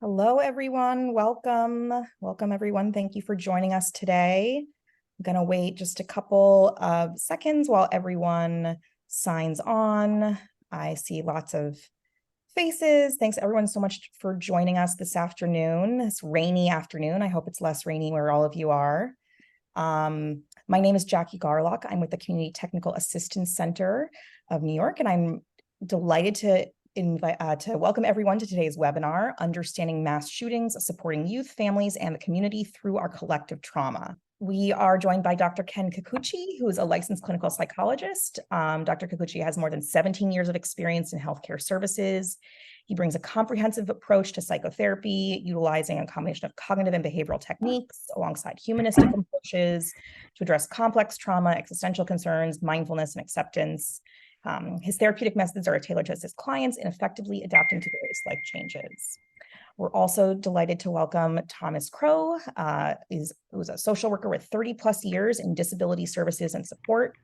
Hello, everyone. Welcome. Welcome, everyone. Thank you for joining us today. I'm going to wait just a couple of seconds while everyone signs on. I see lots of faces. Thanks, everyone, so much for joining us this afternoon, this rainy afternoon. I hope it's less rainy where all of you are. My name is Jackie Garlock. I'm with the Community Technical Assistance Center of New York, and I'm delighted to welcome everyone to today's webinar, Understanding Mass Shootings, Supporting Youth, Families, and the Community Through Our Collective Trauma. We are joined by Dr. Ken Kikuchi, who is a licensed clinical psychologist. Dr. Kikuchi has more than 17 years of experience in healthcare services. He brings a comprehensive approach to psychotherapy, utilizing a combination of cognitive and behavioral techniques alongside humanistic approaches to address complex trauma, existential concerns, mindfulness, and acceptance. His therapeutic methods are tailored to assist clients in effectively adapting to various life changes. We're also delighted to welcome Thomas Crow, who's a social worker with 30 plus years in disability services and support.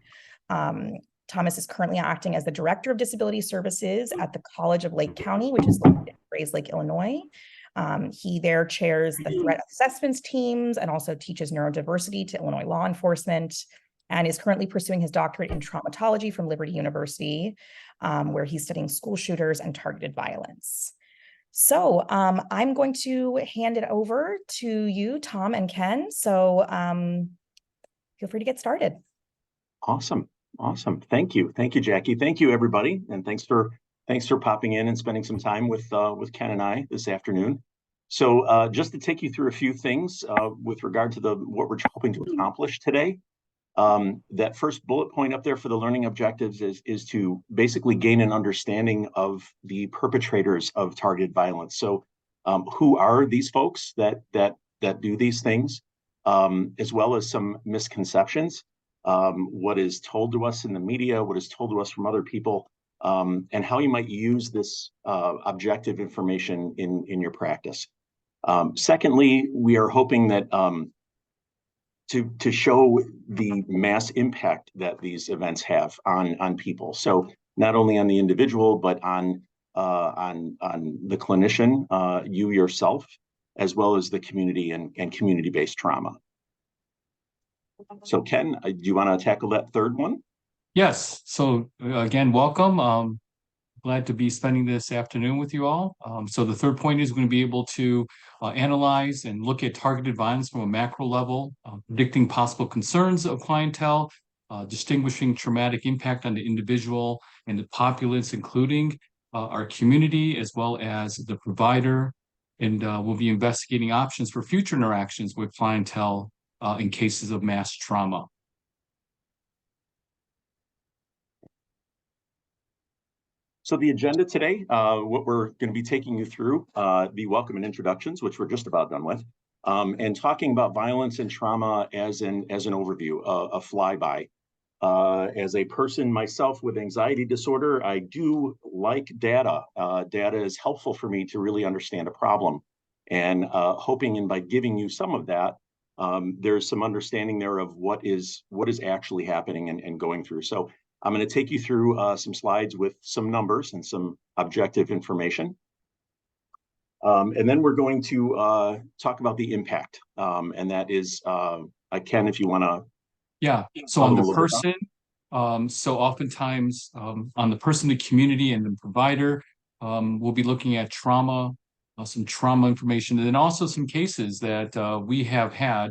Thomas is currently acting as the Director of Disability Services at the College of Lake County, which is located in Grays Lake, Illinois. He there chairs the threat assessments teams and also teaches neurodiversity to Illinois law enforcement, and is currently pursuing his doctorate in traumatology from Liberty University, where he's studying school shooters and targeted violence. So I'm going to hand it over to you, Tom and Ken. So feel free to get started. Awesome. Thank you, Jackie. Thank you, everybody, and thanks for popping in and spending some time with Ken and I this afternoon. So just to take you through a few things with regard to what we're hoping to accomplish today. That first bullet point up there for the learning objectives is to basically gain an understanding of the perpetrators of targeted violence. So who are these folks that do these things, as well as some misconceptions, what is told to us in the media, what is told to us from other people, and how you might use this objective information in your practice. Secondly, we are hoping that to show the mass impact that these events have on people. So not only on the individual, but on the clinician, you yourself, as well as the community and community-based trauma. So Ken, do you want to tackle that third one? Yes. So again, welcome. Glad to be spending this afternoon with you all. So the third point is going to be able to analyze and look at targeted violence from a macro level, predicting possible concerns of clientele, distinguishing traumatic impact on the individual and the populace, including our community, as well as the provider. And we'll be investigating options for future interactions with clientele in cases of mass trauma. So the agenda today, what we're going to be taking you through, the welcome and introductions, which we're just about done with, and talking about violence and trauma as an overview, a flyby. As a person myself with anxiety disorder, I do like data. Data is helpful for me to really understand a problem, and hoping and by giving you some of that, there's some understanding there of what is actually happening and going through. So I'm going to take you through some slides with some numbers and some objective information. And then we're going to talk about the impact. And that is, Ken, if you want to. Yeah, so on the person, so oftentimes on the person, the community, and the provider, we'll be looking at trauma, some trauma information, and then also some cases that we have had.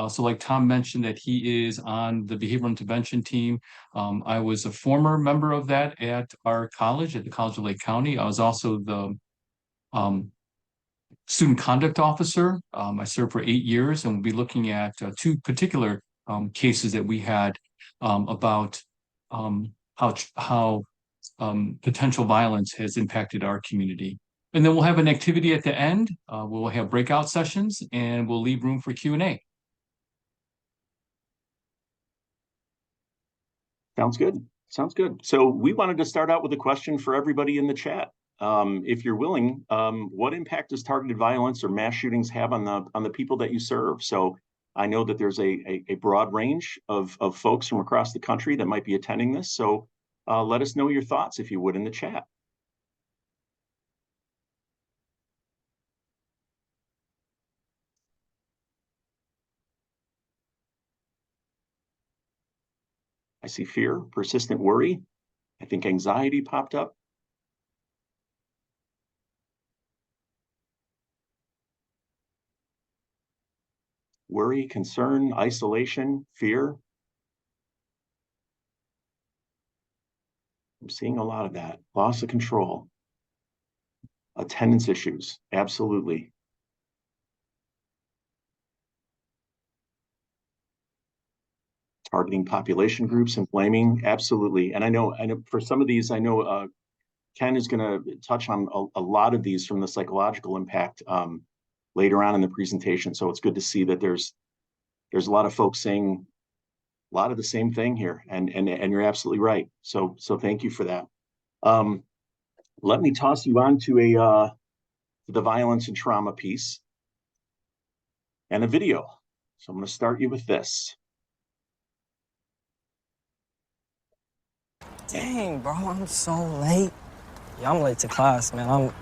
So like Tom mentioned that he is on the behavioral intervention team. I was a former member of that at our college, at the College of Lake County. I was also the student conduct officer. I served for 8 years, and we'll be looking at two particular cases that we had about how potential violence has impacted our community. And then we'll have an activity at the end. We'll have breakout sessions, and we'll leave room for Q&A. Sounds good. So we wanted to start out with a question for everybody in the chat. If you're willing, what impact does targeted violence or mass shootings have on the people that you serve? So I know that there's a broad range of folks from across the country that might be attending this. So let us know your thoughts, if you would, in the chat. I see fear, persistent worry. I think anxiety popped up. Worry, concern, isolation, fear. I'm seeing a lot of that. Loss of control. Attendance issues, absolutely. Targeting population groups and blaming, absolutely. And I know for some of these, I know Ken is going to touch on a lot of these from the psychological impact later on in the presentation. So it's good to see that there's a lot of folks saying a lot of the same thing here, and you're absolutely right. So thank you for that. Let me toss you on to the violence and trauma piece and a video. So I'm going to start you with this. Dang, bro, I'm so late. Yeah, I'm late to class, man.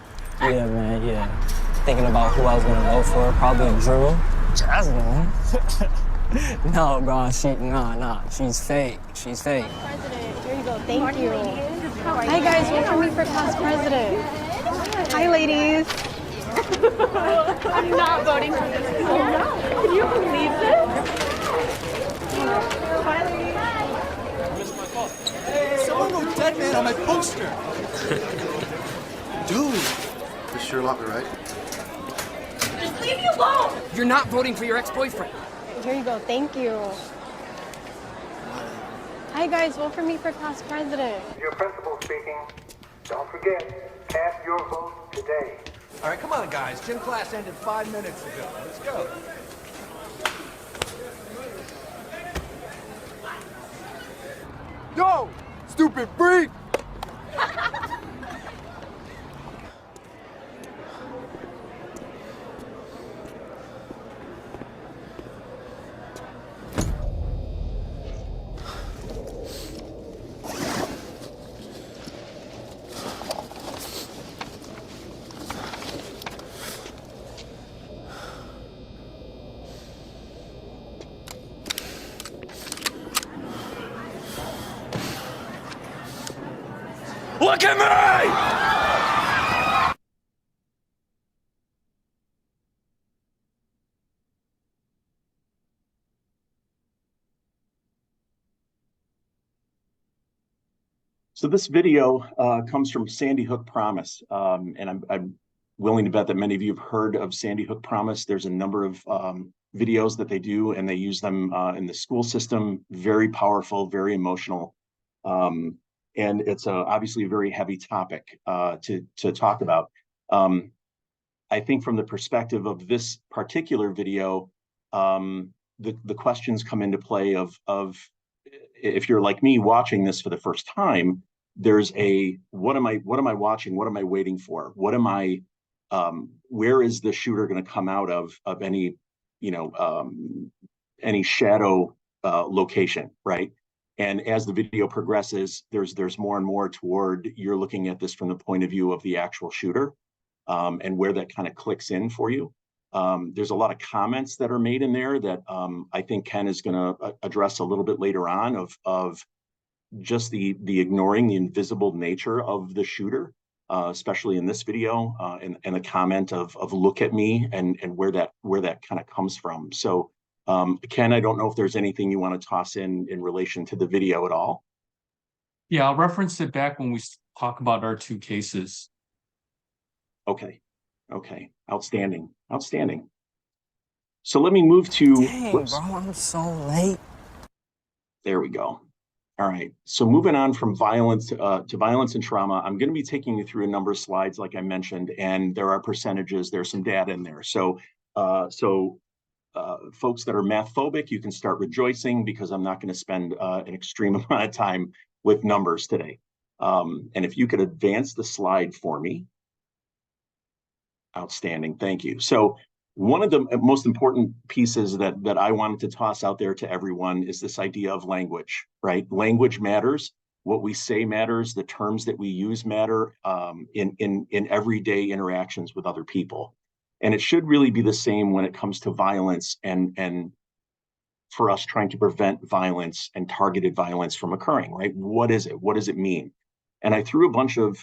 Yeah. Thinking about who I was gonna vote for. Probably Drew. Jasmine. No, bro, she's fake. She's fake. President, here you go. Thank you. Hi guys, vote for me for class president. Hi ladies. I'm not voting for this. Can you believe this? Hi ladies. Someone wrote dead man on my poster. Dude. This sure lot me right. Just leave me alone. You're not voting for your ex-boyfriend. Here you go. Thank you. Hi guys, vote for me for class president. Your principal speaking. Don't forget, cast your vote today. All right, come on, guys. Gym class ended 5 minutes ago. Let's go. Yo, stupid freak! Look at me! So this video comes from Sandy Hook Promise, and I'm willing to bet that many of you have heard of Sandy Hook Promise. There's a number of videos that they do, and they use them in the school system. Very powerful, very emotional, and it's obviously a very heavy topic to talk about. I think from the perspective of this particular video, the questions come into play of if you're like me watching this for the first time, there's what am I watching? What am I waiting for? Where is the shooter going to come out of any shadow location, right? And as the video progresses, there's more and more toward you're looking at this from the point of view of the actual shooter, and where that kind of clicks in for you. There's a lot of comments that are made in there that I think Ken is going to address a little bit later on of just the ignoring the invisible nature of the shooter, especially in this video, and the comment of look at me and where that kind of comes from. So Ken, I don't know if there's anything you want to toss in relation to the video at all. Yeah, I'll reference it back when we talk about our two cases. Okay. Outstanding. So let me move to. Dang, bro, I'm so late. There we go. All right. So moving on from violence to violence and trauma, I'm going to be taking you through a number of slides, like I mentioned, and there are percentages. There's some data in there. So folks that are math phobic, you can start rejoicing because I'm not going to spend an extreme amount of time with numbers today. And if you could advance the slide for me. Outstanding. Thank you. So one of the most important pieces that I wanted to toss out there to everyone is this idea of language, right? Language matters. What we say matters. The terms that we use matter in everyday interactions with other people. And it should really be the same when it comes to violence and for us trying to prevent violence and targeted violence from occurring, right? What is it? What does it mean? And I threw a bunch of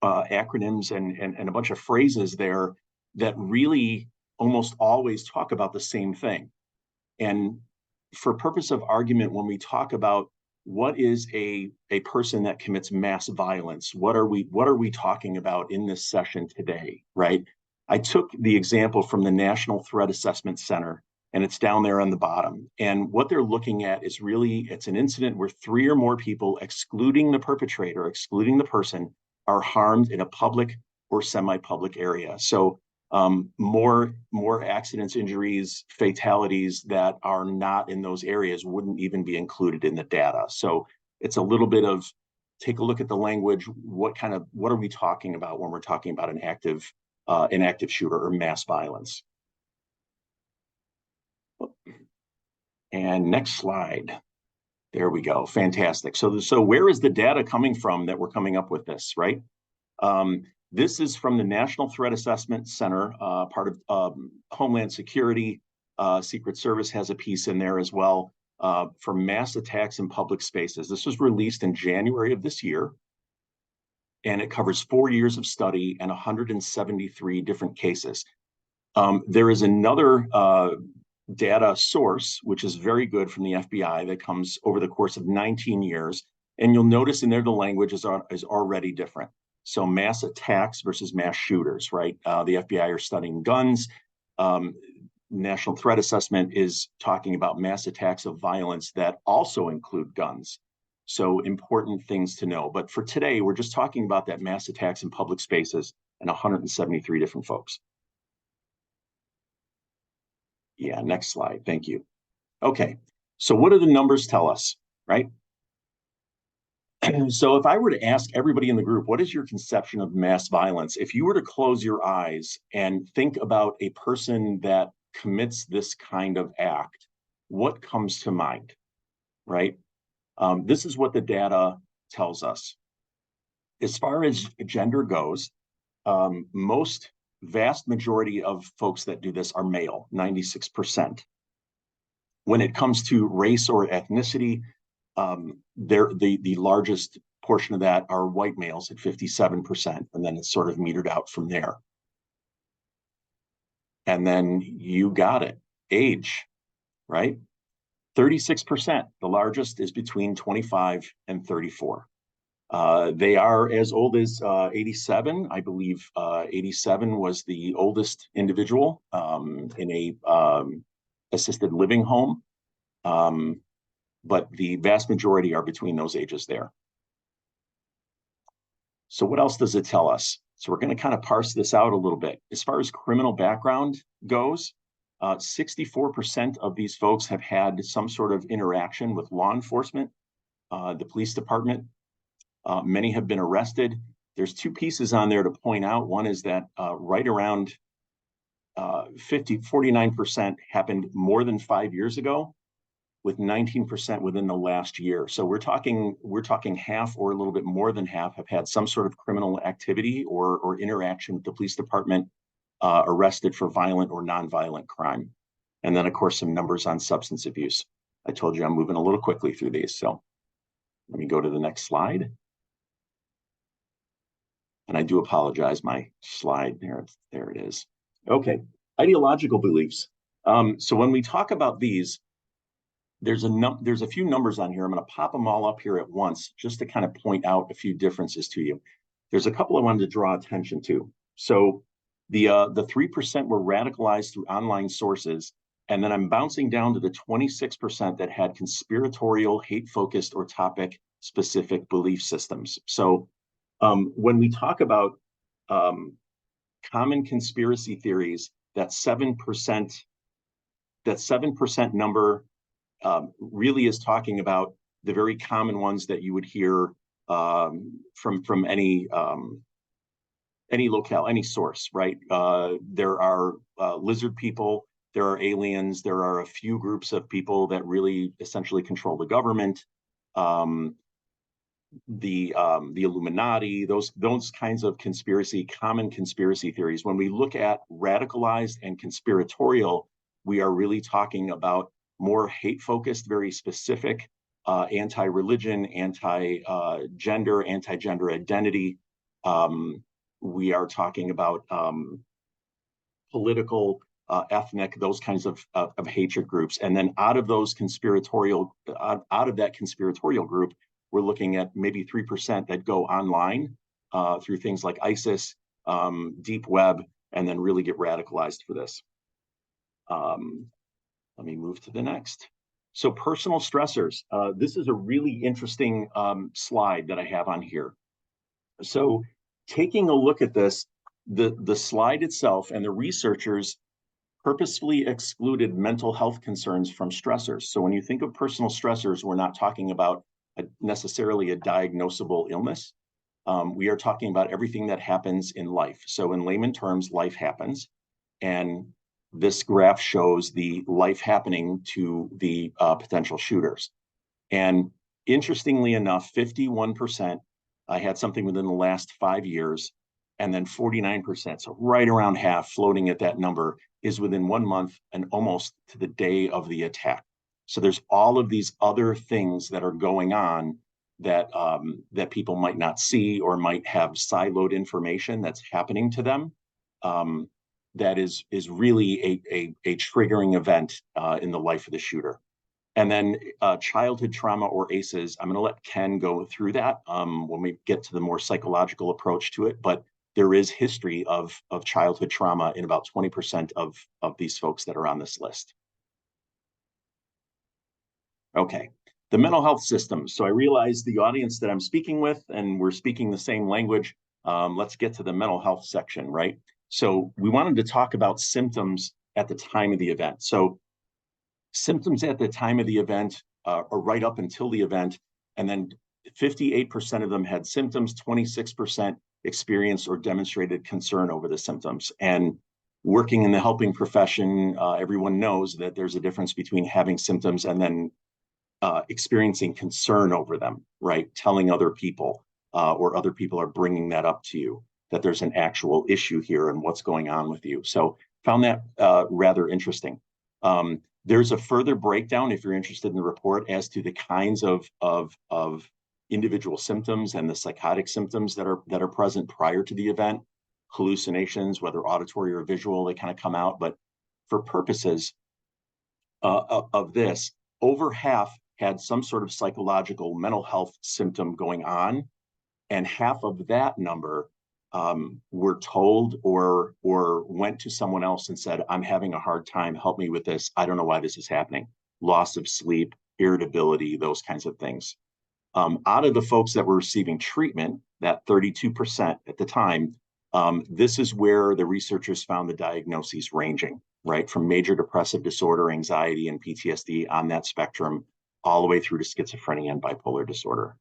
acronyms and a bunch of phrases there that really almost always talk about the same thing. And for purpose of argument, when we talk about what is a person that commits mass violence, what are we talking about in this session today, right? I took the example from the National Threat Assessment Center, and it's down there on the bottom. And what they're looking at is really, it's an incident where 3 or more people, excluding the perpetrator, excluding the person, are harmed in a public or semi-public area. So more accidents, injuries, fatalities that are not in those areas wouldn't even be included in the data. So it's a little bit of take a look at the language. What are we talking about when we're talking about an active shooter or mass violence? And next slide. There we go. Fantastic. So where is the data coming from that we're coming up with this, right? This is from the National Threat Assessment Center, part of Homeland Security. Secret Service has a piece in there as well for mass attacks in public spaces. This was released in January of this year, and it covers 4 years of study and 173 different cases. There is another data source, which is very good from the FBI, that comes over the course of 19 years. And you'll notice in there the language is already different. So mass attacks versus mass shooters, right? The FBI are studying guns. National Threat Assessment is talking about mass attacks of violence that also include guns. So important things to know. But for today, we're just talking about that mass attacks in public spaces and 173 different folks. Yeah, next slide. Thank you. Okay, so what do the numbers tell us, right? So if I were to ask everybody in the group, what is your conception of mass violence? If you were to close your eyes and think about a person that commits this kind of act, what comes to mind, right? This is what the data tells us. As far as gender goes, vast majority of folks that do this are male, 96%. When it comes to race or ethnicity, the largest portion of that are white males at 57%, and then it's sort of metered out from there. And then you got it, age, right? 36%, the largest is between 25 and 34. They are as old as 87. I believe 87 was the oldest individual in a assisted living home. But the vast majority are between those ages there. So what else does it tell us? So we're going to kind of parse this out a little bit. As far as criminal background goes, 64% of these folks have had some sort of interaction with law enforcement, the police department. Many have been arrested. There's 2 pieces on there to point out. One is that right around 49% happened more than 5 years ago, with 19% within the last year. So we're talking half or a little bit more than half have had some sort of criminal activity or interaction with the police department, arrested for violent or nonviolent crime. And then of course, some numbers on substance abuse. I told you I'm moving a little quickly through these. So let me go to the next slide. And I do apologize, my slide there it is. Okay, ideological beliefs. So when we talk about these, there's a few numbers on here. I'm going to pop them all up here at once just to kind of point out a few differences to you. There's a couple I wanted to draw attention to. So the 3% were radicalized through online sources, and then I'm bouncing down to the 26% that had conspiratorial, hate-focused, or topic-specific belief systems. So when we talk about common conspiracy theories, that 7% number really is talking about the very common ones that you would hear from any locale, any source, right? There are lizard people, there are aliens, there are a few groups of people that really essentially control the government, the Illuminati, those kinds of common conspiracy theories. When we look at radicalized and conspiratorial, we are really talking about more hate-focused, very specific, anti-religion, anti-gender, anti-gender identity. We are talking about political, ethnic, those kinds of hatred groups. And then out of that conspiratorial group, we're looking at maybe 3% that go online through things like ISIS, deep web, and then really get radicalized for this. Let me move to the next. So personal stressors. This is a really interesting slide that I have on here. So taking a look at this, the slide itself and the researchers purposefully excluded mental health concerns from stressors. So when you think of personal stressors, we're not talking about necessarily a diagnosable illness. We are talking about everything that happens in life. So in layman terms, life happens. And this graph shows the life happening to the potential shooters. And interestingly enough, 51% had something within the last 5 years, and then 49%, so right around half, floating at that number, is within 1 month and almost to the day of the attack. So there's all of these other things that are going on that that people might not see or might have siloed information that's happening to them. That is really a triggering event in the life of the shooter. And then childhood trauma or ACEs, I'm going to let Ken go through that when we get to the more psychological approach to it. But there is history of childhood trauma in about 20% of these folks that are on this list. Okay, the mental health system. So I realize the audience that I'm speaking with, and we're speaking the same language. Let's get to the mental health section, right? So we wanted to talk about symptoms at the time of the event. So symptoms at the time of the event or right up until the event, and then 58% of them had symptoms, 26% experienced or demonstrated concern over the symptoms. And working in the helping profession, everyone knows that there's a difference between having symptoms and then experiencing concern over them, right? Telling other people or other people are bringing that up to you, that there's an actual issue here and what's going on with you. So found that rather interesting. There's a further breakdown, if you're interested in the report, as to the kinds of individual symptoms and the psychotic symptoms that are present prior to the event. Hallucinations, whether auditory or visual, they kind of come out. But for purposes of this, over half had some sort of psychological mental health symptom going on, and half of that number were told or went to someone else and said, I'm having a hard time, help me with this. I don't know why this is happening. Loss of sleep, irritability, those kinds of things. Out of the folks that were receiving treatment, that 32% at the time, this is where the researchers found the diagnoses ranging, right? From major depressive disorder, anxiety, and PTSD on that spectrum, all the way through to schizophrenia and bipolar disorder.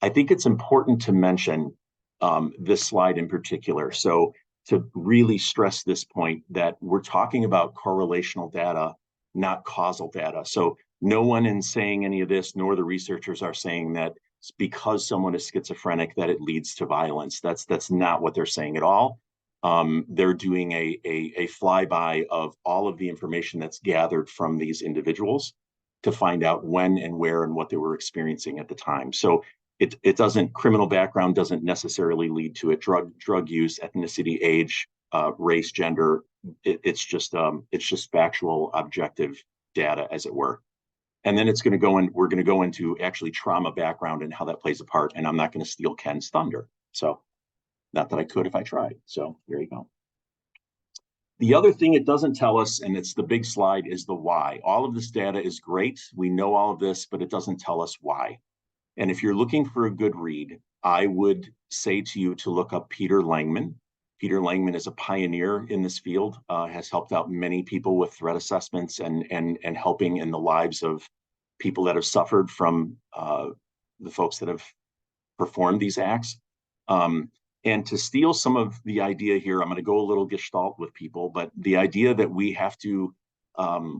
I think it's important to mention this slide in particular. So to really stress this point that we're talking about correlational data, not causal data. So no one in saying any of this, nor the researchers are saying that it's because someone is schizophrenic that it leads to violence. That's not what they're saying at all. They're doing a flyby of all of the information that's gathered from these individuals to find out when and where and what they were experiencing at the time. So it doesn't, criminal background doesn't necessarily lead to it. Drug use, ethnicity, age, race, gender. It's just factual, objective data, as it were. And then it's going to go in. We're going to go into actually trauma background and how that plays a part. And I'm not going to steal Ken's thunder. So, not that I could if I tried. So here you go. The other thing it doesn't tell us, and it's the big slide, is the why. All of this data is great. We know all of this, but it doesn't tell us why. And if you're looking for a good read, I would say to you to look up Peter Langman. Peter Langman is a pioneer in this field, has helped out many people with threat assessments and helping in the lives of people that have suffered from the folks that have performed these acts. And to steal some of the idea here, I'm going to go a little gestalt with people, but the idea that we have to,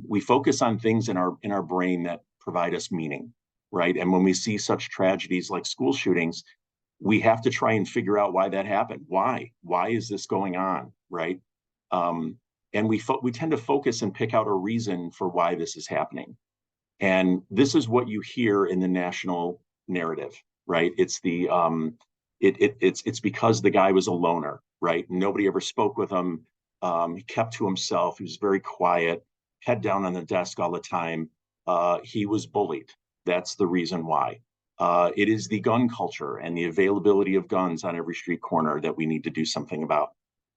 we focus on things in our brain that provide us meaning, right? And when we see such tragedies like school shootings, we have to try and figure out why that happened. Why is this going on, right? And we tend to focus and pick out a reason for why this is happening. And this is what you hear in the national narrative, right? It's it's because the guy was a loner, right? Nobody ever spoke with him. He kept to himself. He was very quiet, head down on the desk all the time. He was bullied. That's the reason why. It is the gun culture and the availability of guns on every street corner that we need to do something about.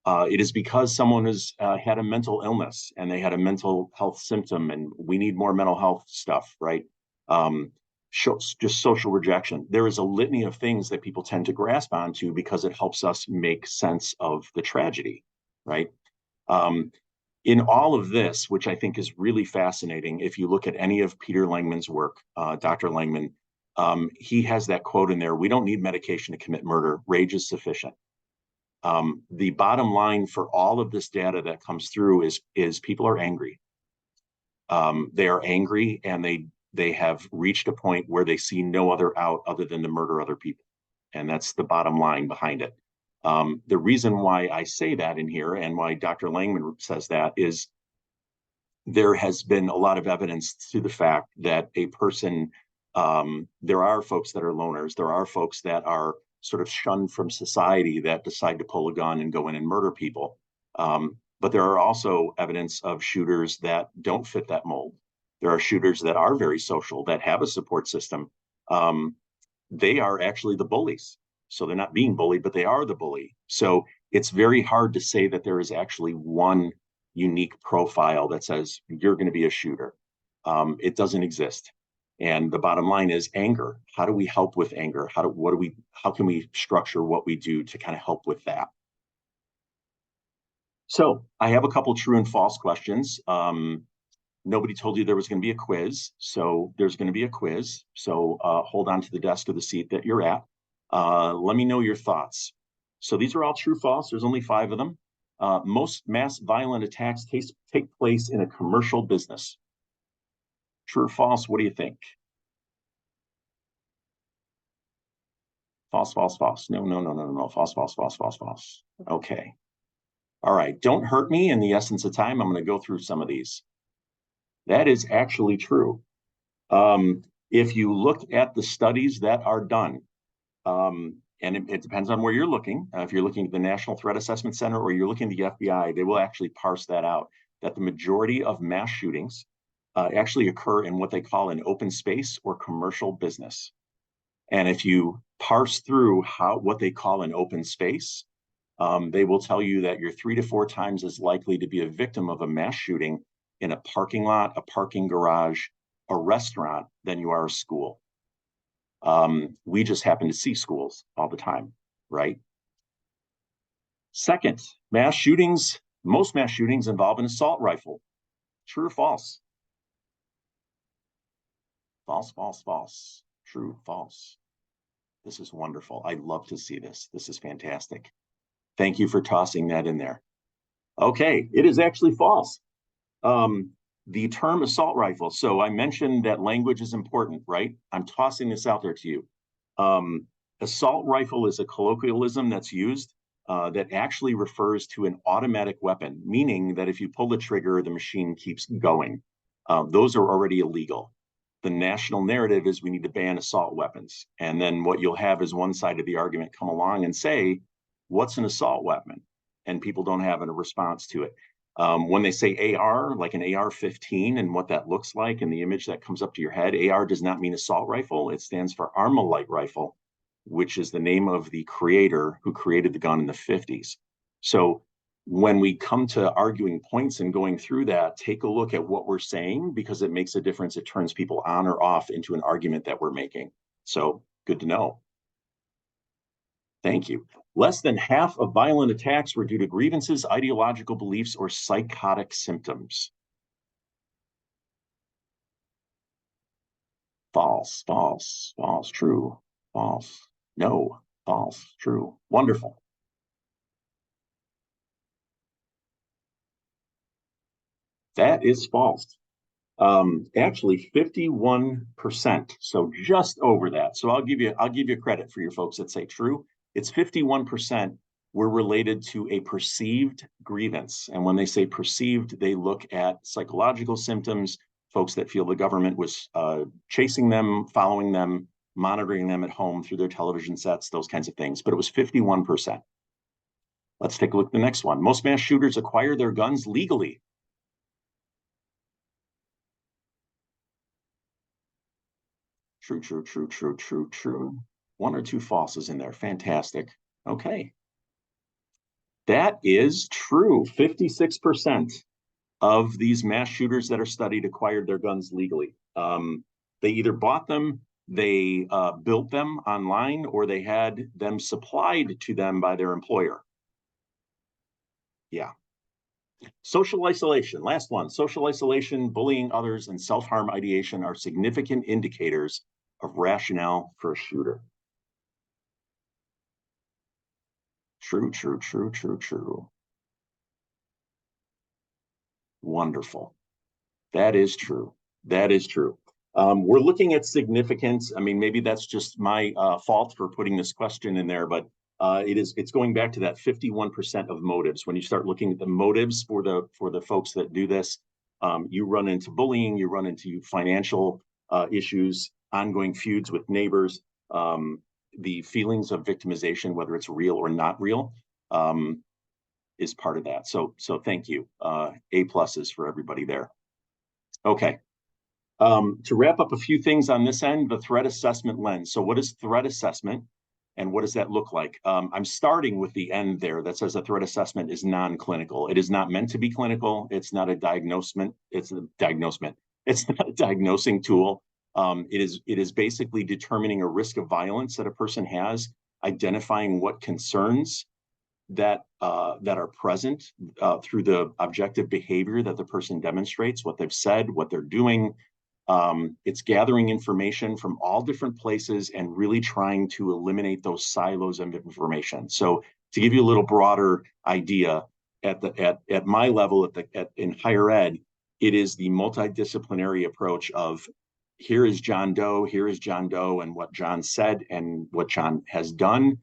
It is because someone has had a mental illness and they had a mental health symptom, and we need more mental health stuff, right? Just social rejection. There is a litany of things that people tend to grasp onto because it helps us make sense of the tragedy, right? In all of this, which I think is really fascinating, if you look at any of Peter Langman's work, Dr. Langman, he has that quote in there: "We don't need medication to commit murder. Rage is sufficient." The bottom line for all of this data that comes through is people are angry. They are angry, and they have reached a point where they see no other out other than to murder other people. And that's the bottom line behind it. The reason why I say that in here and why Dr. Langman says that is there has been a lot of evidence to the fact that a person, there are folks that are loners, there are folks that are sort of shunned from society that decide to pull a gun and go in and murder people. But there are also evidence of shooters that don't fit that mold. There are shooters that are very social, that have a support system. They are actually the bullies. So they're not being bullied, but they are the bully. So it's very hard to say that there is actually one unique profile that says you're going to be a shooter. It doesn't exist. And the bottom line is anger. How do we help with anger? How can we structure what we do to kind of help with that? So I have a couple true and false questions. Nobody told you there was going to be a quiz, so there's going to be a quiz. So hold on to the desk or the seat that you're at. Let me know your thoughts. So these are all true, false. There's only 5 of them. Most mass violent attacks take place in a commercial business. True or false? What do you think? False, false, false. No. False, false, false, false, false. Okay. All right. Don't hurt me. In the essence of time, I'm going to go through some of these. That is actually true. If you look at the studies that are done, and it depends on where you're looking. If you're looking at the National Threat Assessment Center or you're looking at the FBI, they will actually parse that out, that the majority of mass shootings actually occur in what they call an open space or commercial business. And if you parse through what they call an open space, they will tell you that you're 3 to 4 times as likely to be a victim of a mass shooting in a parking lot, a parking garage, a restaurant than you are a school. We just happen to see schools all the time, right? Second, most mass shootings involve an assault rifle. True or false? False, false, false. True, false. This is wonderful. I love to see this. This is fantastic. Thank you for tossing that in there. Okay, it is actually false. The term assault rifle. So I mentioned that language is important, right? I'm tossing this out there to you. Assault rifle is a colloquialism that's used that actually refers to an automatic weapon, meaning that if you pull the trigger, the machine keeps going. Those are already illegal. The national narrative is we need to ban assault weapons. And then what you'll have is one side of the argument come along and say, what's an assault weapon? And people don't have a response to it. When they say AR, like an AR-15 and what that looks like and the image that comes up to your head, AR does not mean assault rifle. It stands for Armalite rifle, which is the name of the creator who created the gun in the 50s. So when we come to arguing points and going through that, take a look at what we're saying because it makes a difference. It turns people on or off into an argument that we're making. So good to know. Thank you. Less than half of violent attacks were due to grievances, ideological beliefs, or psychotic symptoms. False, false, false, true, false, no, false, true. Wonderful. That is false. Actually 51%, so just over that. So I'll give you credit for your folks that say true. It's 51% were related to a perceived grievance. And when they say perceived, they look at psychological symptoms, folks that feel the government was chasing them, following them, monitoring them at home through their television sets, those kinds of things. But it was 51%. Let's take a look at the next one. Most mass shooters acquire their guns legally. True, true, true, true, true, true. 1 or 2 falses in there. Fantastic. Okay. That is true. 56% of these mass shooters that are studied acquired their guns legally. They either bought them, they built them online, or they had them supplied to them by their employer. Yeah. Social isolation, last one. Social isolation, bullying others, and self-harm ideation are significant indicators of rationale for a shooter. True, true, true, true, true. Wonderful. That is true. That is true. We're looking at significance. I mean, maybe that's just my fault for putting this question in there, but it's going back to that 51% of motives. When you start looking at the motives for the folks that do this, you run into bullying, you run into financial issues, ongoing feuds with neighbors, the feelings of victimization, whether it's real or not real, is part of that. So thank you. A pluses for everybody there. Okay. To wrap up a few things on this end, the threat assessment lens. So what is threat assessment and what does that look like? I'm starting with the end there that says a threat assessment is non-clinical. It is not meant to be clinical. It's not a diagnosement. It's a diagnosement. It's not a diagnosing tool. It is basically determining a risk of violence that a person has, identifying what concerns that are present through the objective behavior that the person demonstrates, what they've said, what they're doing. It's gathering information from all different places and really trying to eliminate those silos of information. So to give you a little broader idea, at my level in higher ed, it is the multidisciplinary approach of here is John Doe, and what John said and what John has done.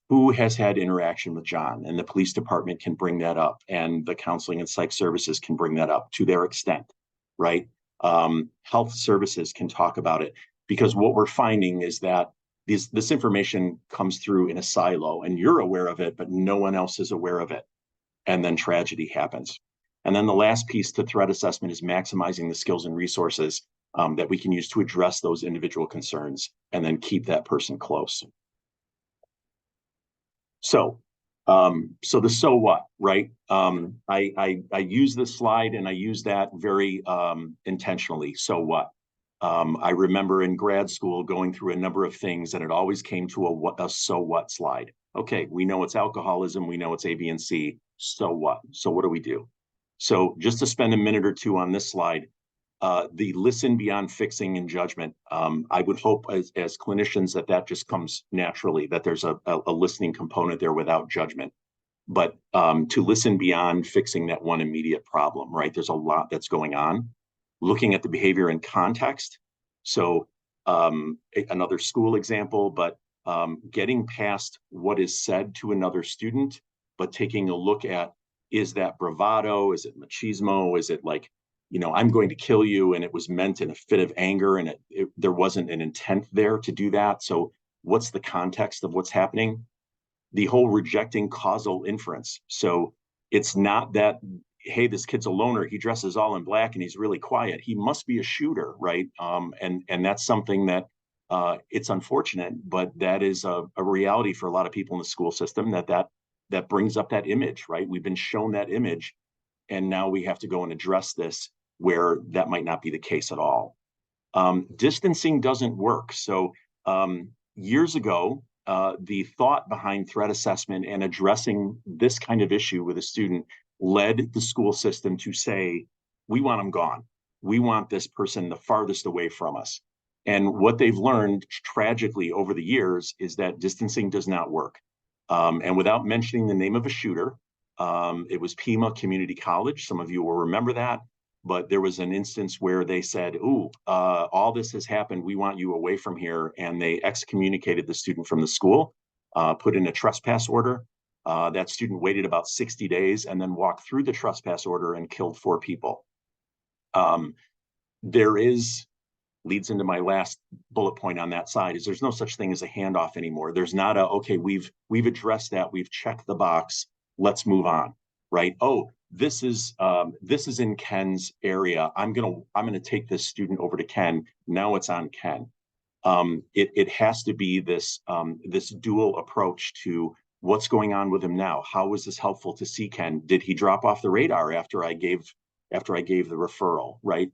Who has had interaction with John? And the police department can bring that up, and the counseling and psych services can bring that up to their extent, right? Health services can talk about it, because what we're finding is that this information comes through in a silo, and you're aware of it, but no one else is aware of it. And then tragedy happens. And then the last piece to threat assessment is maximizing the skills and resources that we can use to address those individual concerns and then keep that person close. So the so what, right? I use this slide and I use that very intentionally. So what? I remember in grad school going through a number of things, and it always came to a so what slide. Okay, we know it's alcoholism, we know it's A, B, and C. So what? So what do we do? So just to spend a minute or two on this slide, the listen beyond fixing and judgment. I would hope as clinicians that just comes naturally, that there's a listening component there without judgment. But to listen beyond fixing that one immediate problem, right? There's a lot that's going on. Looking at the behavior in context. So another school example, but getting past what is said to another student, but taking a look at, is that bravado? Is it machismo? Is it like, I'm going to kill you, and it was meant in a fit of anger, and there wasn't an intent there to do that. So what's the context of what's happening? The whole rejecting causal inference. So it's not that, hey, this kid's a loner, he dresses all in black and he's really quiet, he must be a shooter, right? And that's something that it's unfortunate, but that is a reality for a lot of people in the school system, that brings up that image, right? We've been shown that image, and now we have to go and address this where that might not be the case at all. Distancing doesn't work. So years ago, the thought behind threat assessment and addressing this kind of issue with a student led the school system to say, we want them gone. We want this person the farthest away from us. And what they've learned tragically over the years is that distancing does not work. And without mentioning the name of a shooter, it was Pima Community College. Some of you will remember that. But there was an instance where they said, all this has happened, we want you away from here. And they excommunicated the student from the school, put in a trespass order. That student waited about 60 days and then walked through the trespass order and killed 4 people. Leads into my last bullet point on that side, is there's no such thing as a handoff anymore. There's not a, okay, we've addressed that, we've checked the box, let's move on, right? Oh, this is in Ken's area. I'm gonna take this student over to Ken. Now it's on Ken. It has to be this dual approach to what's going on with him now. How was this helpful to see Ken? Did he drop off the radar after I gave the referral, right?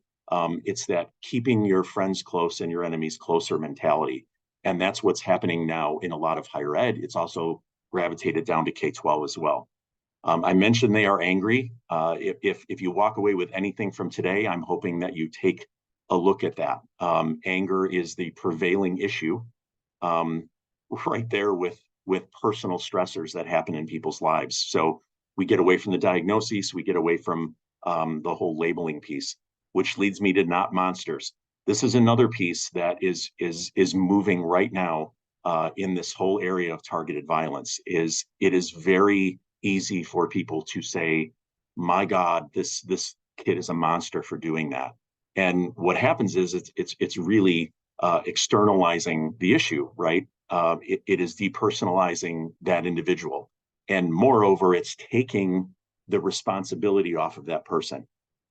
It's that keeping your friends close and your enemies closer mentality. And that's what's happening now in a lot of higher ed. It's also gravitated down to K-12 as well. I mentioned they are angry. If you walk away with anything from today, I'm hoping that you take a look at that. Anger is the prevailing issue, right there with personal stressors that happen in people's lives. So we get away from the diagnosis, we get away from the whole labeling piece, which leads me to not monsters. This is another piece that is moving right now in this whole area of targeted violence. It is very easy for people to say, my God, this kid is a monster for doing that. And what happens is it's really externalizing the issue, right? It is depersonalizing that individual. And moreover, it's taking the responsibility off of that person.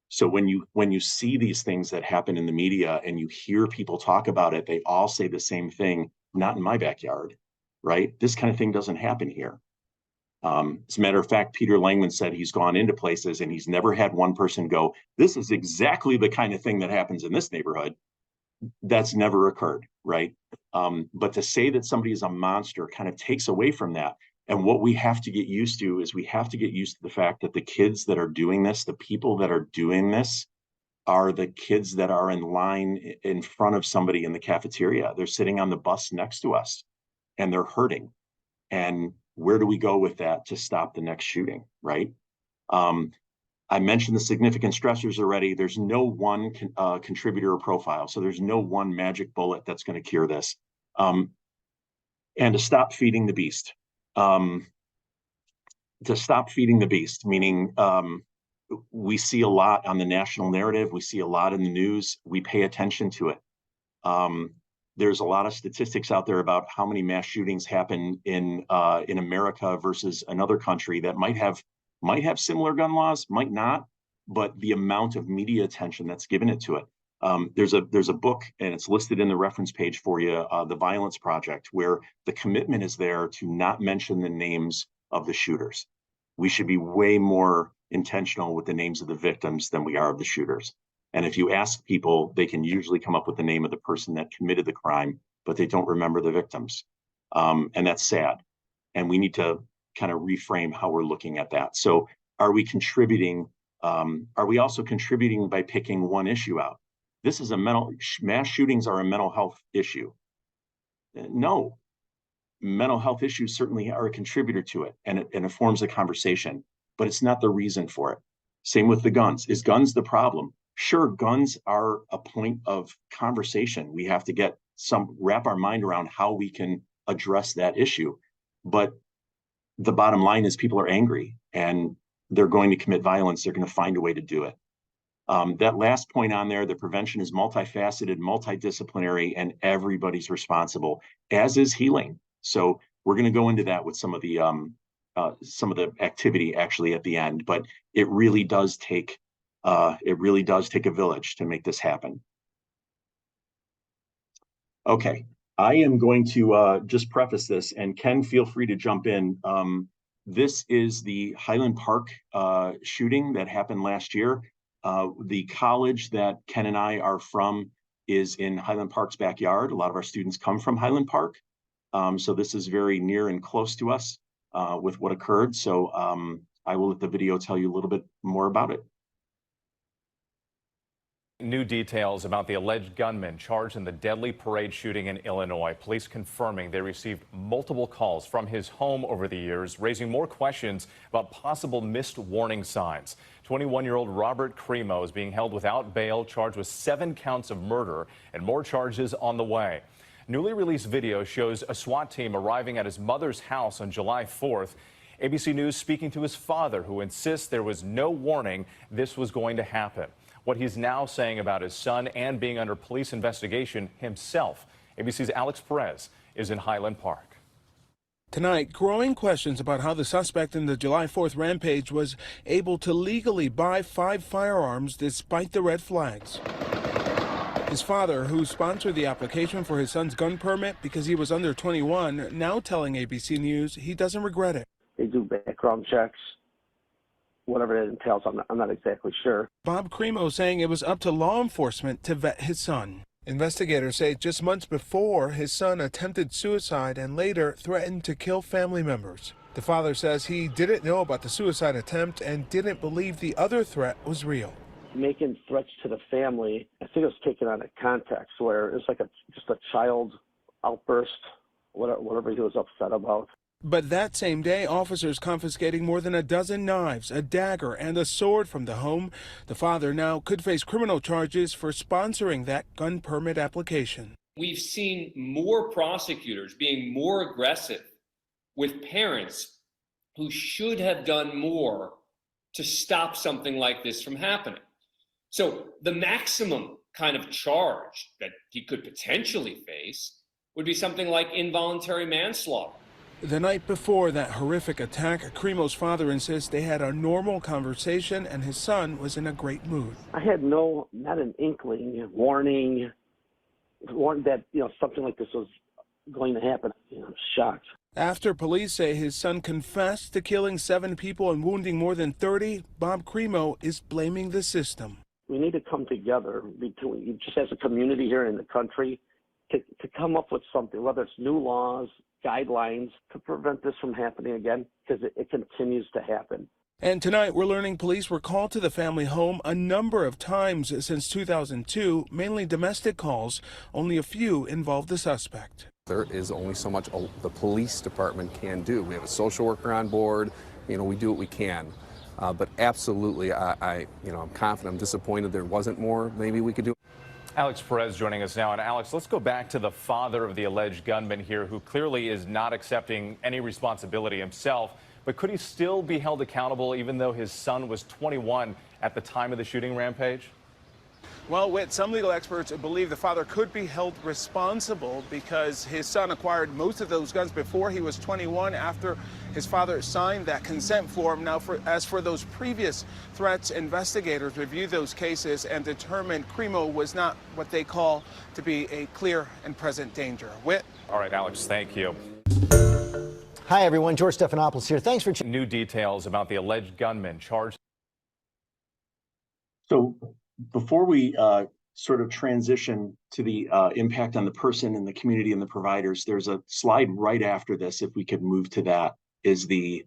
So when you see these things that happen in the media and you hear people talk about it, they all say the same thing, not in my backyard, right? This kind of thing doesn't happen here. As a matter of fact, Peter Langman said he's gone into places and he's never had one person go, this is exactly the kind of thing that happens in this neighborhood. That's never occurred, right? But to say that somebody is a monster kind of takes away from that. And what we have to get used to is we have to get used to the fact that the kids that are doing this, the people that are doing this, are the kids that are in line in front of somebody in the cafeteria. They're sitting on the bus next to us and they're hurting. And where do we go with that to stop the next shooting, right? I mentioned the significant stressors already. There's no one contributor or profile. So there's no one magic bullet that's going to cure this. And to stop feeding the beast. Meaning we see a lot on the national narrative. We see a lot in the news. We pay attention to it. There's a lot of statistics out there about how many mass shootings happen in America versus another country that might have similar gun laws, might not, but the amount of media attention that's given it to it. There's a book, and it's listed in the reference page for you, The Violence Project, where the commitment is there to not mention the names of the shooters. We should be way more intentional with the names of the victims than we are of the shooters. And if you ask people, they can usually come up with the name of the person that committed the crime, but they don't remember the victims. And that's sad. And we need to kind of reframe how we're looking at that. So are we contributing? Are we also contributing by picking one issue out? This is mass shootings are a mental health issue. No, mental health issues certainly are a contributor to it, and it forms a conversation, but it's not the reason for it. Same with the guns. Is guns the problem? Sure, guns are a point of conversation. We have to wrap our mind around how we can address that issue. But the bottom line is people are angry and they're going to commit violence. They're going to find a way to do it. That last point on there, the prevention is multifaceted, multidisciplinary, and everybody's responsible, as is healing. So we're going to go into that with some of the activity actually at the end, but it really does take a village to make this happen. Okay, I am going to just preface this, and Ken, feel free to jump in. This is the Highland Park shooting that happened last year. The college that Ken and I are from is in Highland Park's backyard. A lot of our students come from Highland Park. So this is very near and close to us with what occurred. So I will let the video tell you a little bit more about it. New details about the alleged gunman charged in the deadly parade shooting in Illinois. Police confirming they received multiple calls from his home over the years, raising more questions about possible missed warning signs. 21-year-old Robert Cremo is being held without bail, charged with 7 counts of murder and more charges on the way. Newly released video shows a SWAT team arriving at his mother's house on July 4th. ABC News speaking to his father, who insists there was no warning this was going to happen. What he's now saying about his son and being under police investigation himself. ABC's Alex Perez is in Highland Park. Tonight, growing questions about how the suspect in the July 4th rampage was able to legally buy 5 firearms despite the red flags. His father, who sponsored the application for his son's gun permit because he was under 21, now telling ABC News he doesn't regret it. They do background checks, whatever that entails, I'm not exactly sure. Bob Cremo saying it was up to law enforcement to vet his son. Investigators say just months before, his son attempted suicide and later threatened to kill family members. The father says he didn't know about the suicide attempt and didn't believe the other threat was real. Making threats to the family, I think it was taken out of context where it's like just a child outburst, whatever he was upset about. But that same day, officers confiscating more than a dozen knives, a dagger, and a sword from the home. The father now could face criminal charges for sponsoring that gun permit application. We've seen more prosecutors being more aggressive with parents who should have done more to stop something like this from happening. So the maximum kind of charge that he could potentially face would be something like involuntary manslaughter. The night before that horrific attack, Cremo's father insists they had a normal conversation and his son was in a great mood. I had not an inkling, warning that, something like this was going to happen. I'm shocked. After police say his son confessed to killing 7 people and wounding more than 30, Bob Cremo is blaming the system. We need to come together just as a community here in the country to come up with something, whether it's new laws, guidelines to prevent this from happening again, because it continues to happen. And tonight we're learning police were called to the family home a number of times since 2002, mainly domestic calls. Only a few involved the suspect. There is only so much the police department can do. We have a social worker on board. We do what we can. But absolutely, I'm confident. I'm disappointed there wasn't more maybe we could do. Alex Perez joining us now. And Alex, let's go back to the father of the alleged gunman here, who clearly is not accepting any responsibility himself. But could he still be held accountable even though his son was 21 at the time of the shooting rampage? Well, Whit, some legal experts believe the father could be held responsible because his son acquired most of those guns before he was 21, after his father signed that consent form. Now, as for those previous threats, investigators reviewed those cases and determined Cremo was not what they call to be a clear and present danger. Whit? All right, Alex, thank you. Hi, everyone. George Stephanopoulos here. Thanks for new details about the alleged gunman charged. So before we sort of transition to the impact on the person and the community and the providers, there's a slide right after this, if we could move to that, is the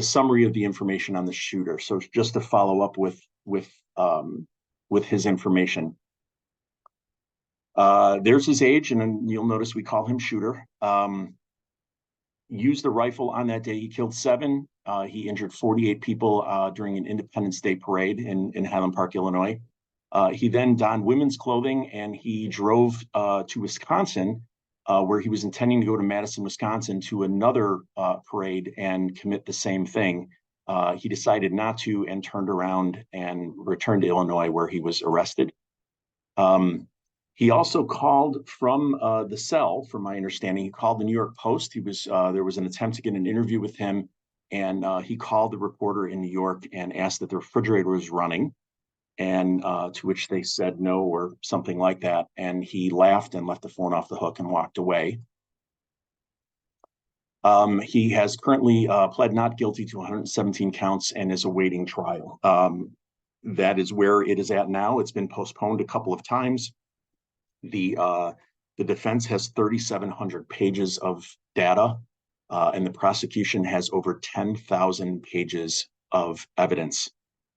summary of the information on the shooter. So just to follow up with his information. There's his age, and then you'll notice we call him Shooter. Used the rifle on that day. He killed 7. He injured 48 people during an Independence Day parade in Highland Park, Illinois. He then donned women's clothing and he drove to Wisconsin, where he was intending to go to Madison, Wisconsin, to another parade and commit the same thing. He decided not to and turned around and returned to Illinois, where he was arrested. He also called from the cell, from my understanding. He called the New York Post. There was an attempt to get an interview with him, and he called the reporter in New York and asked that the refrigerator was running, and to which they said no or something like that. And he laughed and left the phone off the hook and walked away. He has currently pled not guilty to 117 counts and is awaiting trial. That is where it is at now. It's been postponed a couple of times. The defense has 3,700 pages of data, and the prosecution has over 10,000 pages of evidence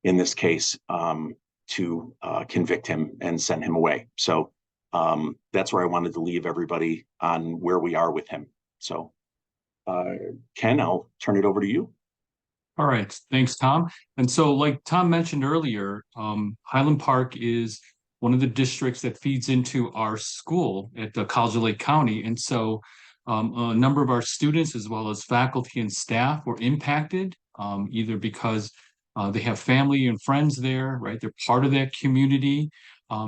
in this case to convict him and send him away. So that's where I wanted to leave everybody on where we are with him. So Ken, I'll turn it over to you. All right, thanks, Tom. And so, like Tom mentioned earlier, Highland Park is one of the districts that feeds into our school at the College of Lake County. And so A number of our students, as well as faculty and staff, were impacted, either because they have family and friends there, right? They're part of that community.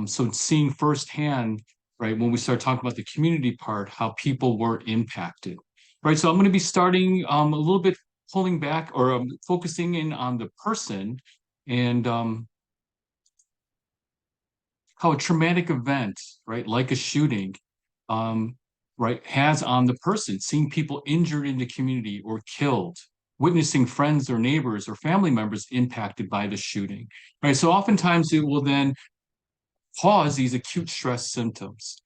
So seeing firsthand, right, when we start talking about the community part, how people were impacted, right? So I'm going to be starting a little bit pulling back or focusing in on the person and how a traumatic event, right, like a shooting, right, has on the person, seeing people injured in the community or killed, witnessing friends or neighbors or family members impacted by the shooting, right? So oftentimes it will then cause these acute stress symptoms.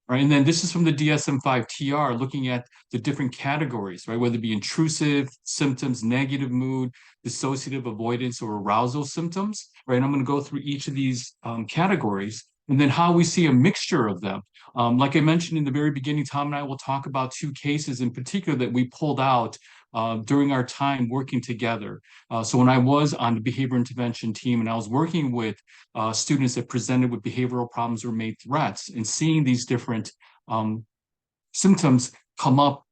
Right, and then this is from the DSM-5 TR, looking at the different categories, right? Whether it be intrusive symptoms, negative mood, dissociative avoidance, or arousal symptoms, right? And I'm going to go through each of these categories and then how we see a mixture of them. Like I mentioned in the very beginning, Tom and I will talk about two cases in particular that we pulled out during our time working together. So when I was on the behavior intervention team and I was working with students that presented with behavioral problems or made threats, and seeing these different symptoms come up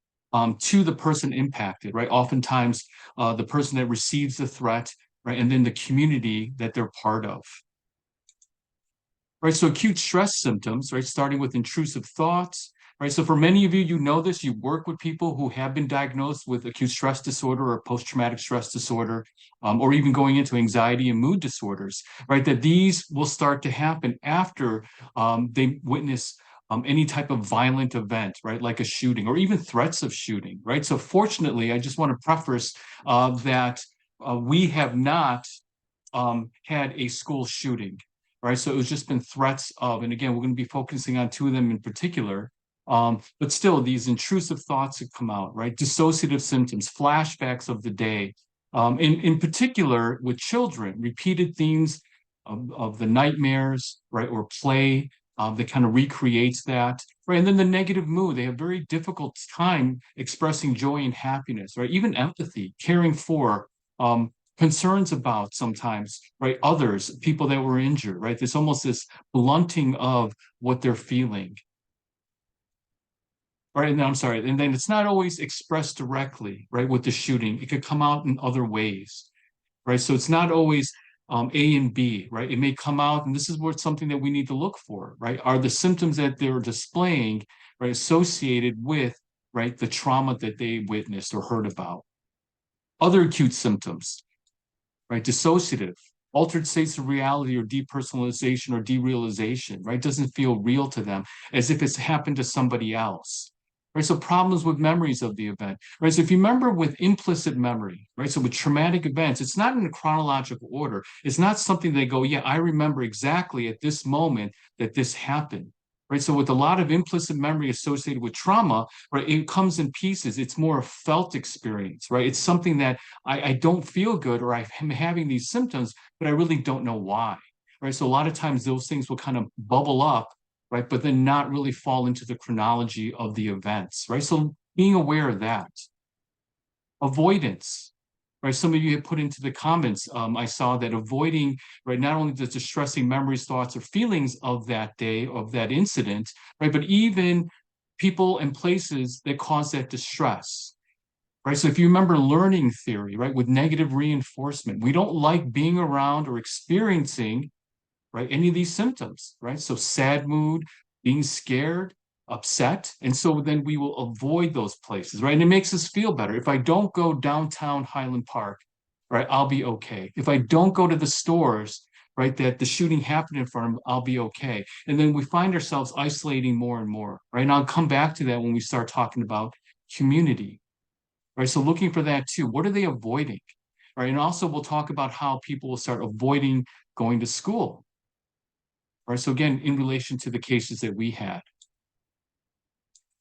to the person impacted, right? Oftentimes the person that receives the threat, right? And then the community that they're part of. Right, so acute stress symptoms, right, starting with intrusive thoughts, right? So for many of you, you know this, you work with people who have been diagnosed with acute stress disorder or post-traumatic stress disorder, or even going into anxiety and mood disorders, right? That these will start to happen after they witness any type of violent event, right? Like a shooting or even threats of shooting, right? So fortunately, I just want to preface that we have not had a school shooting, right? So it was just been threats of, and again, we're going to be focusing on two of them in particular. But still, these intrusive thoughts that come out, right? Dissociative symptoms, flashbacks of the day. In particular, with children, repeated themes of the nightmares, right? Or play that kind of recreates that, right? And then the negative mood, they have very difficult time expressing joy and happiness, right? Even empathy, caring for, concerns about sometimes, right? Others, people that were injured, right? There's almost this blunting of what they're feeling. Right, and then, I'm sorry, and then it's not always expressed directly, right, with the shooting. It could come out in other ways, right? So it's not always A and B, right? It may come out, and this is where it's something that we need to look for, right? Are the symptoms that they're displaying, right, associated with, right, the trauma that they witnessed or heard about? Other acute symptoms, right? Dissociative, altered states of reality or depersonalization or derealization, right? Doesn't feel real to them, as if it's happened to somebody else, right? So problems with memories of the event, right? So if you remember with implicit memory, right? So with traumatic events, it's not in a chronological order. It's not something they go, yeah, I remember exactly at this moment that this happened. Right. So with a lot of implicit memory associated with trauma, right, it comes in pieces. It's more a felt experience, right? It's something that I don't feel good, or I'm having these symptoms, but I really don't know why. Right. So a lot of times those things will kind of bubble up, right, but then not really fall into the chronology of the events. Right. So being aware of that. Avoidance. Right, some of you have put into the comments, I saw that avoiding, right, not only the distressing memories, thoughts, or feelings of that day, of that incident, right, but even people and places that cause that distress, right? So if you remember learning theory, right, with negative reinforcement, we don't like being around or experiencing, right, any of these symptoms, right? So sad mood, being scared, upset. And so then we will avoid those places, right? And it makes us feel better. If I don't go downtown Highland Park, right, I'll be okay. If I don't go to the stores, right, that the shooting happened in front of, I'll be okay. And then we find ourselves isolating more and more, right? And I'll come back to that when we start talking about community, right? So looking for that too. What are they avoiding, right? And also we'll talk about how people will start avoiding going to school, right? So again, in relation to the cases that we had.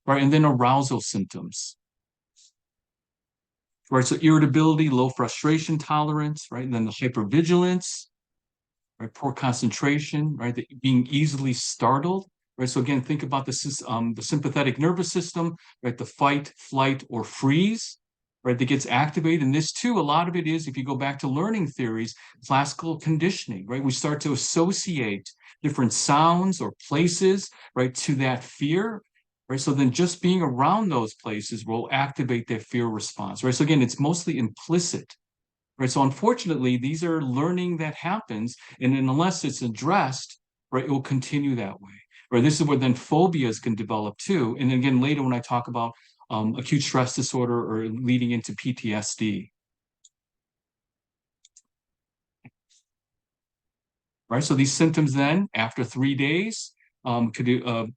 Right, and then arousal symptoms. Right, so irritability, low frustration tolerance, right, and then the hypervigilance, right, poor concentration, right, being easily startled, right. So again, think about the sympathetic nervous system, right, the fight, flight, or freeze, right, that gets activated. And this too, a lot of it is, if you go back to learning theories, classical conditioning, right. We start to associate different sounds or places, right, to that fear. right? So then just being around those places will activate that fear response, right? So again, it's mostly implicit, right? So unfortunately, these are learning that happens, and then unless it's addressed, right, it will continue that way. Right? This is where then phobias can develop too. And then again, later when I talk about acute stress disorder or leading into PTSD. Right? So these symptoms then, after 3 days, could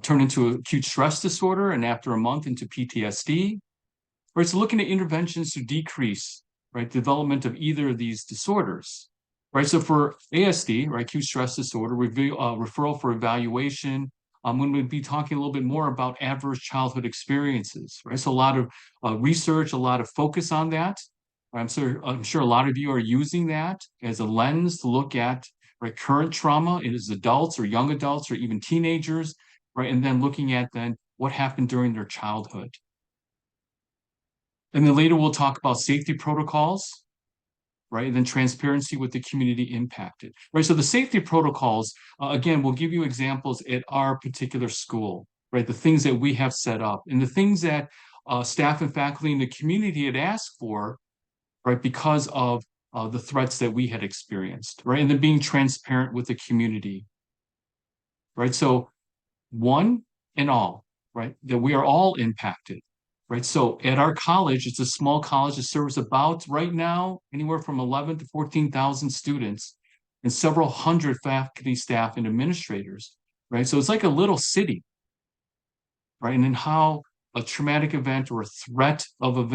turn into acute stress disorder, and after a month into PTSD. Right? So looking at interventions to decrease, right, development of either of these disorders. Right? So for ASD, right, acute stress disorder, referral for evaluation. When we'd be talking a little bit more about adverse childhood experiences, right? So a lot of research, a lot of focus on that. I'm sure a lot of you are using that as a lens to look at, right, current trauma as adults or young adults or even teenagers, right? And then looking at then what happened during their childhood. And then later we'll talk about safety protocols, right? And then transparency with the community impacted, right? So the safety protocols, again, we'll give you examples at our particular school, right? The things that we have set up and the things that staff and faculty in the community had asked for, right? Because of the threats that we had experienced, right? And then being transparent with the community, right? So one and all, right? That we are all impacted, right? So at our college, it's a small college that serves about right now anywhere from 11 to 14,000 students and several hundred faculty, staff, and administrators, right? So it's like a little city, right? And then how a traumatic event or a threat of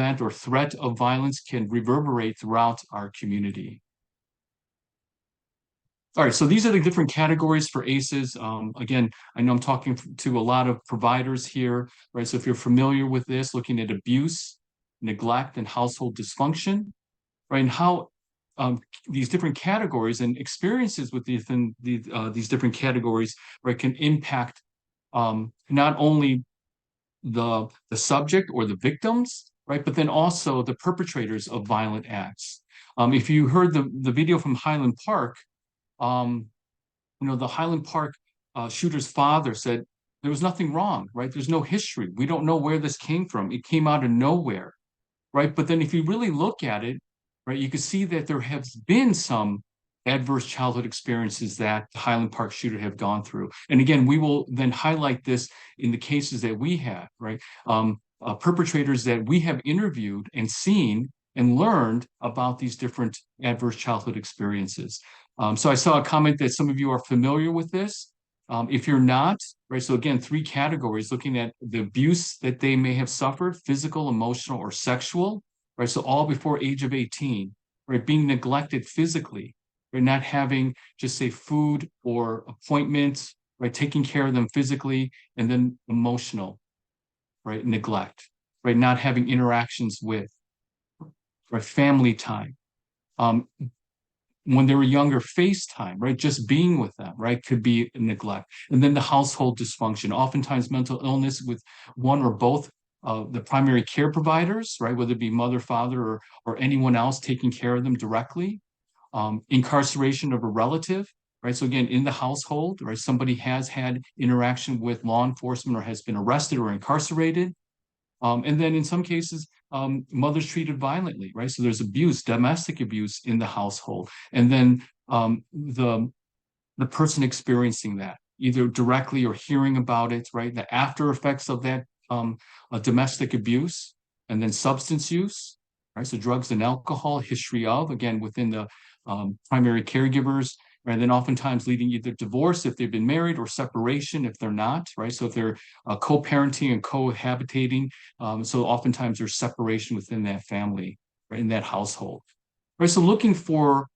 violence can reverberate throughout our community. All right, so these are the different categories for ACEs. Again, I know I'm talking to a lot of providers here, right? So if you're familiar with this, looking at abuse, neglect, and household dysfunction, right? And how these different categories and experiences within these different categories, right, can impact not only the subject or the victims, right, but then also the perpetrators of violent acts. If you heard the video from Highland Park, the Highland Park shooter's father said there was nothing wrong, right? There's no history. We don't know where this came from. It came out of nowhere, right? But then if you really look at it, right, you can see that there has been some adverse childhood experiences that the Highland Park shooter have gone through. And again, we will then highlight this in the cases that we have, right? Perpetrators that we have interviewed and seen and learned about these different adverse childhood experiences. So I saw a comment that some of you are familiar with this. If you're not, right, so again, 3 categories looking at the abuse that they may have suffered, physical, emotional, or sexual, right? So all before age of 18, right? Being neglected physically, right? Not having just say food or appointments, right? Taking care of them physically, and then emotional, right? Neglect, right? Not having interactions with, right? Family time. When they were younger, FaceTime, right? Just being with them, right? Could be neglect. And then the household dysfunction, oftentimes mental illness with one or both the primary care providers, right? Whether it be mother, father, or anyone else taking care of them directly. Incarceration of a relative, right? So again, in the household, right? Somebody has had interaction with law enforcement or has been arrested or incarcerated. And then in some cases, mothers treated violently, right? So there's abuse, domestic abuse in the household. And then the person experiencing that, either directly or hearing about it, right? The after effects of that domestic abuse, and then substance use, right? So drugs and alcohol, history of, again, within the primary caregivers, and then oftentimes leading either divorce if they've been married or separation if they're not, right? So if they're co-parenting and cohabitating, so oftentimes there's separation within that family, right, in that household, right? So looking for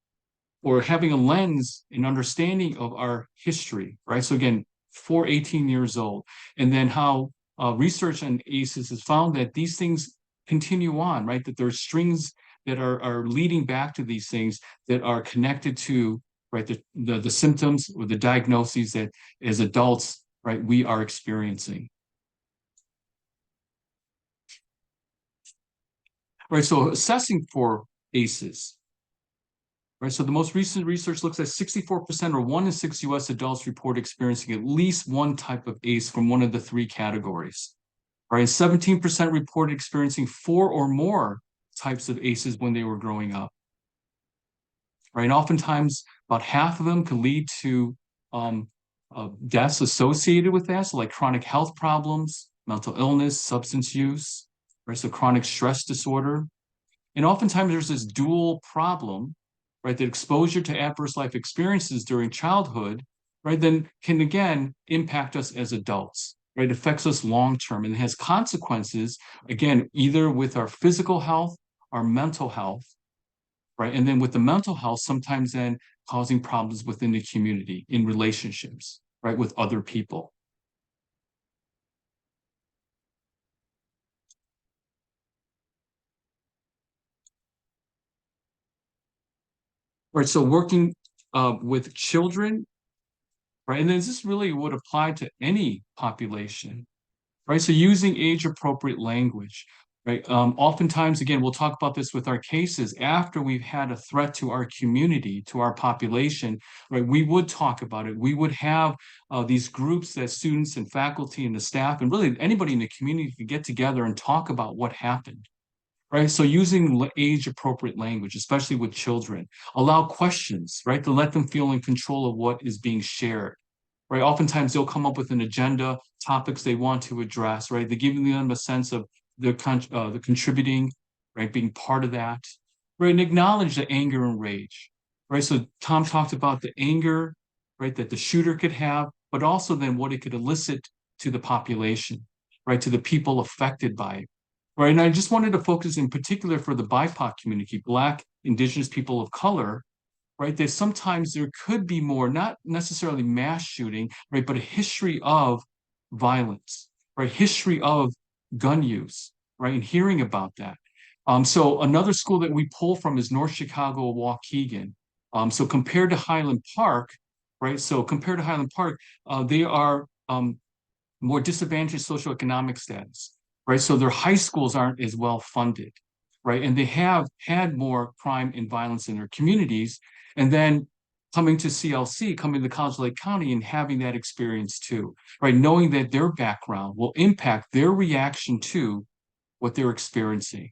or having a lens and understanding of our history, right? So again, 18 years old, and then how research on ACEs has found that these things continue on, right? That there's strings that are leading back to these things that are connected to, right, the symptoms or the diagnoses that as adults, right, we are experiencing. Right, so assessing for ACEs. right? So the most recent research looks at 64% or 1 in 6 US adults report experiencing at least one type of ACE from one of the three categories, right? 17% reported experiencing 4 or more types of ACEs when they were growing up, right? And oftentimes, about half of them can lead to deaths associated with that, so like chronic health problems, mental illness, substance use, right? So chronic stress disorder. And oftentimes there's this dual problem, right? That exposure to adverse life experiences during childhood, right, then can again impact us as adults, right? It affects us long term and has consequences, again, either with our physical health, our mental health, right? And then with the mental health, sometimes then causing problems within the community, in relationships, right, with other people. Right, so working with children, right, and then this really would apply to any population, right? So using age-appropriate language, right? Oftentimes, again, we'll talk about this with our cases after we've had a threat to our community, to our population, right? We would talk about it. We would have these groups that students and faculty and the staff and really anybody in the community could get together and talk about what happened, right? So using age-appropriate language, especially with children, allow questions, right? To let them feel in control of what is being shared, right? Oftentimes they'll come up with an agenda, topics they want to address, right? They're giving them a sense of the contributing, right? Being part of that, right? And acknowledge the anger and rage, right? So Tom talked about the anger, right? That the shooter could have, but also then what it could elicit to the population, right? To the people affected by it, right? And I just wanted to focus in particular for the BIPOC community, Black, Indigenous people of color, right? That sometimes there could be more, not necessarily mass shooting, right? But a history of violence, right? History of gun use, right? And hearing about that. So another school that we pull from is North Chicago, Waukegan. So compared to Highland Park, right? So compared to Highland Park, they are more disadvantaged socioeconomic status, right? So their high schools aren't as well funded, right? And they have had more crime and violence in their communities. And then coming to CLC, coming to College Lake County and having that experience too, right? Knowing that their background will impact their reaction to what they're experiencing,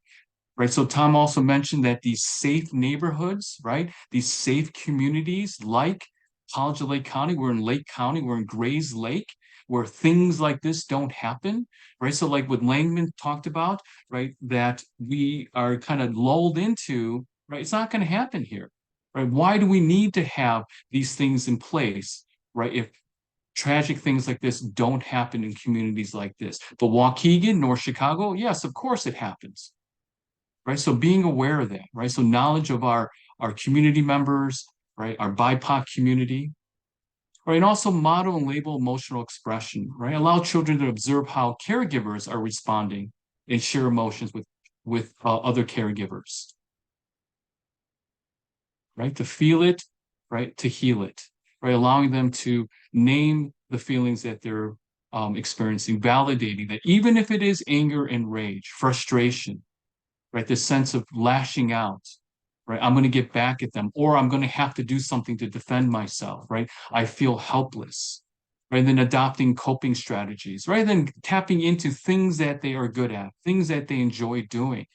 right? So Tom also mentioned that these safe neighborhoods, right? These safe communities like College of Lake County, we're in Lake County, we're in Grays Lake, where things like this don't happen, right? So like what Langman talked about, right? That we are kind of lulled into, right? It's not going to happen here, right? Why do we need to have these things in place, right? If tragic things like this don't happen in communities like this. But Waukegan, North Chicago, yes, of course it happens, right? So being aware of that, right? So knowledge of our community members, right? Our BIPOC community, right? And also model and label emotional expression, right? Allow children to observe how caregivers are responding and share emotions with other caregivers, right? To feel it, right? To heal it, right? Allowing them to name the feelings that they're experiencing, validating that even if it is anger and rage, frustration, right? This sense of lashing out, right? I'm going to get back at them, or I'm going to have to do something to defend myself, right? I feel helpless, right? And then adopting coping strategies, right? And then tapping into things that they are good at, things that they enjoy doing.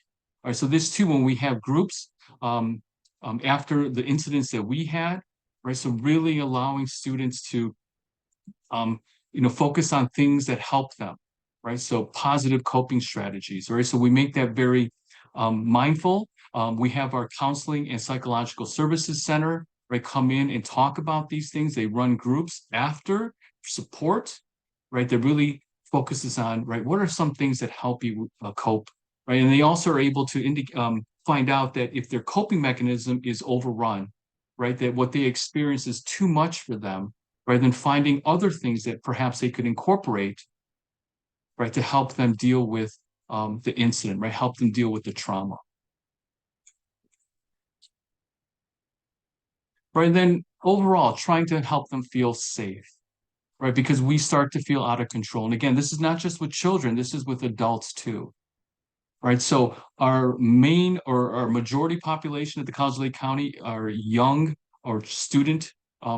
All right. So this too, when we have groups after the incidents that we had, right? So really allowing students to focus on things that help them, right? So positive coping strategies, right? So we make that very mindful. We have our counseling and psychological services center, right? Come in and talk about these things. They run groups after support, right? That really focuses on, right? What are some things that help you cope, right? And they also are able to find out that if their coping mechanism is overrun, right? That what they experience is too much for them, rather than finding other things that perhaps they could incorporate, right, to help them deal with the incident, right, help them deal with the trauma. Right, and then overall, trying to help them feel safe, right, because we start to feel out of control. And again, this is not just with children, this is with adults too. right? So our main or our majority population at the College Lake County are young or student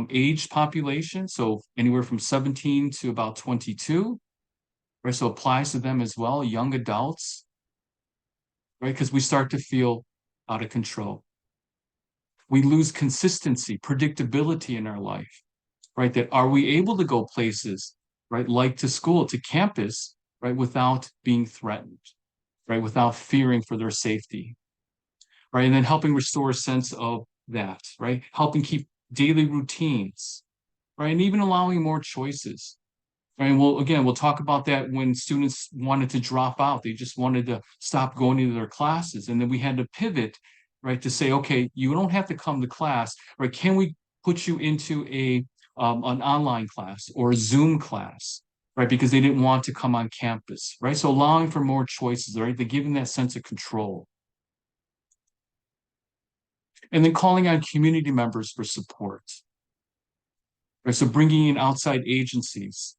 age population. So anywhere from 17 to about 22, right? So applies to them as well, young adults, right? Because we start to feel out of control. We lose consistency, predictability in our life, right? That are we able to go places, right? Like to school, to campus, right? Without being threatened, right? Without fearing for their safety, right? And then helping restore a sense of that, right? Helping keep daily routines, right? And even allowing more choices. Right. And we'll talk about that when students wanted to drop out. They just wanted to stop going into their classes. And then we had to pivot, right, to say, okay, you don't have to come to class, right? Can we put you into an online class or a Zoom class, right? Because they didn't want to come on campus, right? So allowing for more choices, right? They're giving that sense of control. And then calling on community members for support. Right. So bringing in outside agencies,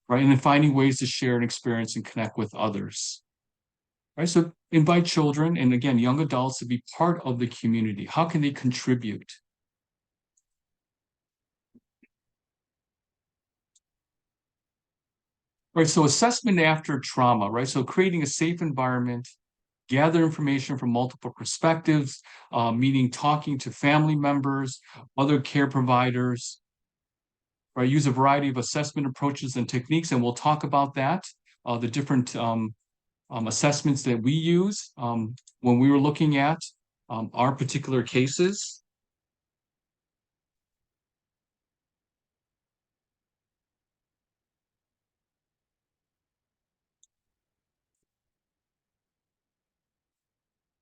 right? And then finding ways to share an experience and connect with others, right? So invite children and again, young adults to be part of the community. How can they contribute? Right, so assessment after trauma, right? So creating a safe environment, gather information from multiple perspectives, meaning talking to family members, other care providers, right? Use a variety of assessment approaches and techniques, and we'll talk about that, the different assessments that we use when we were looking at our particular cases.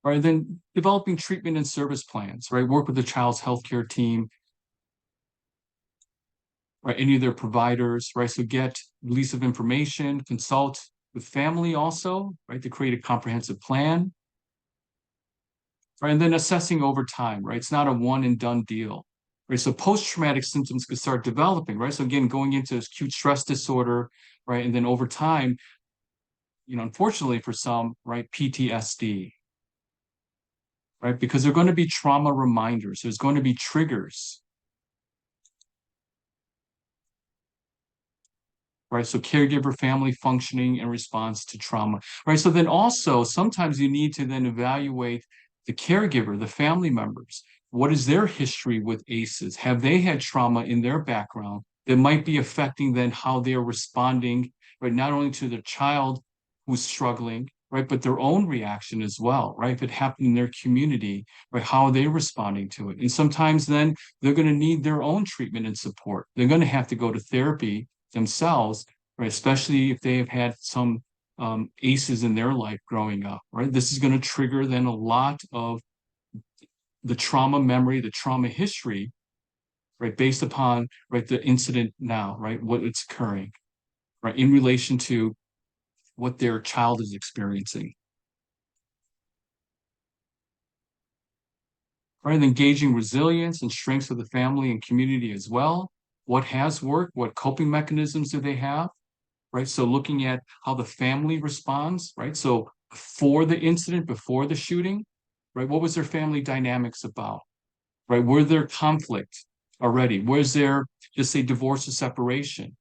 Right, then developing treatment and service plans, right? Work with the child's healthcare team, right? Any of their providers, right? So get release of information, consult with family also, right? To create a comprehensive plan. Right, and then assessing over time, right? It's not a one and done deal, right? So post-traumatic symptoms could start developing, right? So again, going into acute stress disorder, right? And then over time, unfortunately for some, right, PTSD, right? Because they're going to be trauma reminders. There's going to be triggers, right? So caregiver family functioning in response to trauma, right? So then also sometimes you need to then evaluate the caregiver, the family members. What is their history with ACEs? Have they had trauma in their background that might be affecting then how they're responding, right? Not only to the child who's struggling, right, but their own reaction as well, right? If it happened in their community, right, how are they responding to it? And sometimes then they're going to need their own treatment and support. They're going to have to go to therapy themselves, right? Especially if they have had some ACEs in their life growing up, right? This is going to trigger then a lot of the trauma memory, the trauma history, right? Based upon, right, the incident now, right? What it's occurring, right? In relation to what their child is experiencing. Right, and engaging resilience and strengths of the family and community as well. What has worked? What coping mechanisms do they have? Right, so looking at how the family responds, right? So before the incident, before the shooting, right? What was their family dynamics about? Right, were there conflict already? Was there, just say, divorce or separation?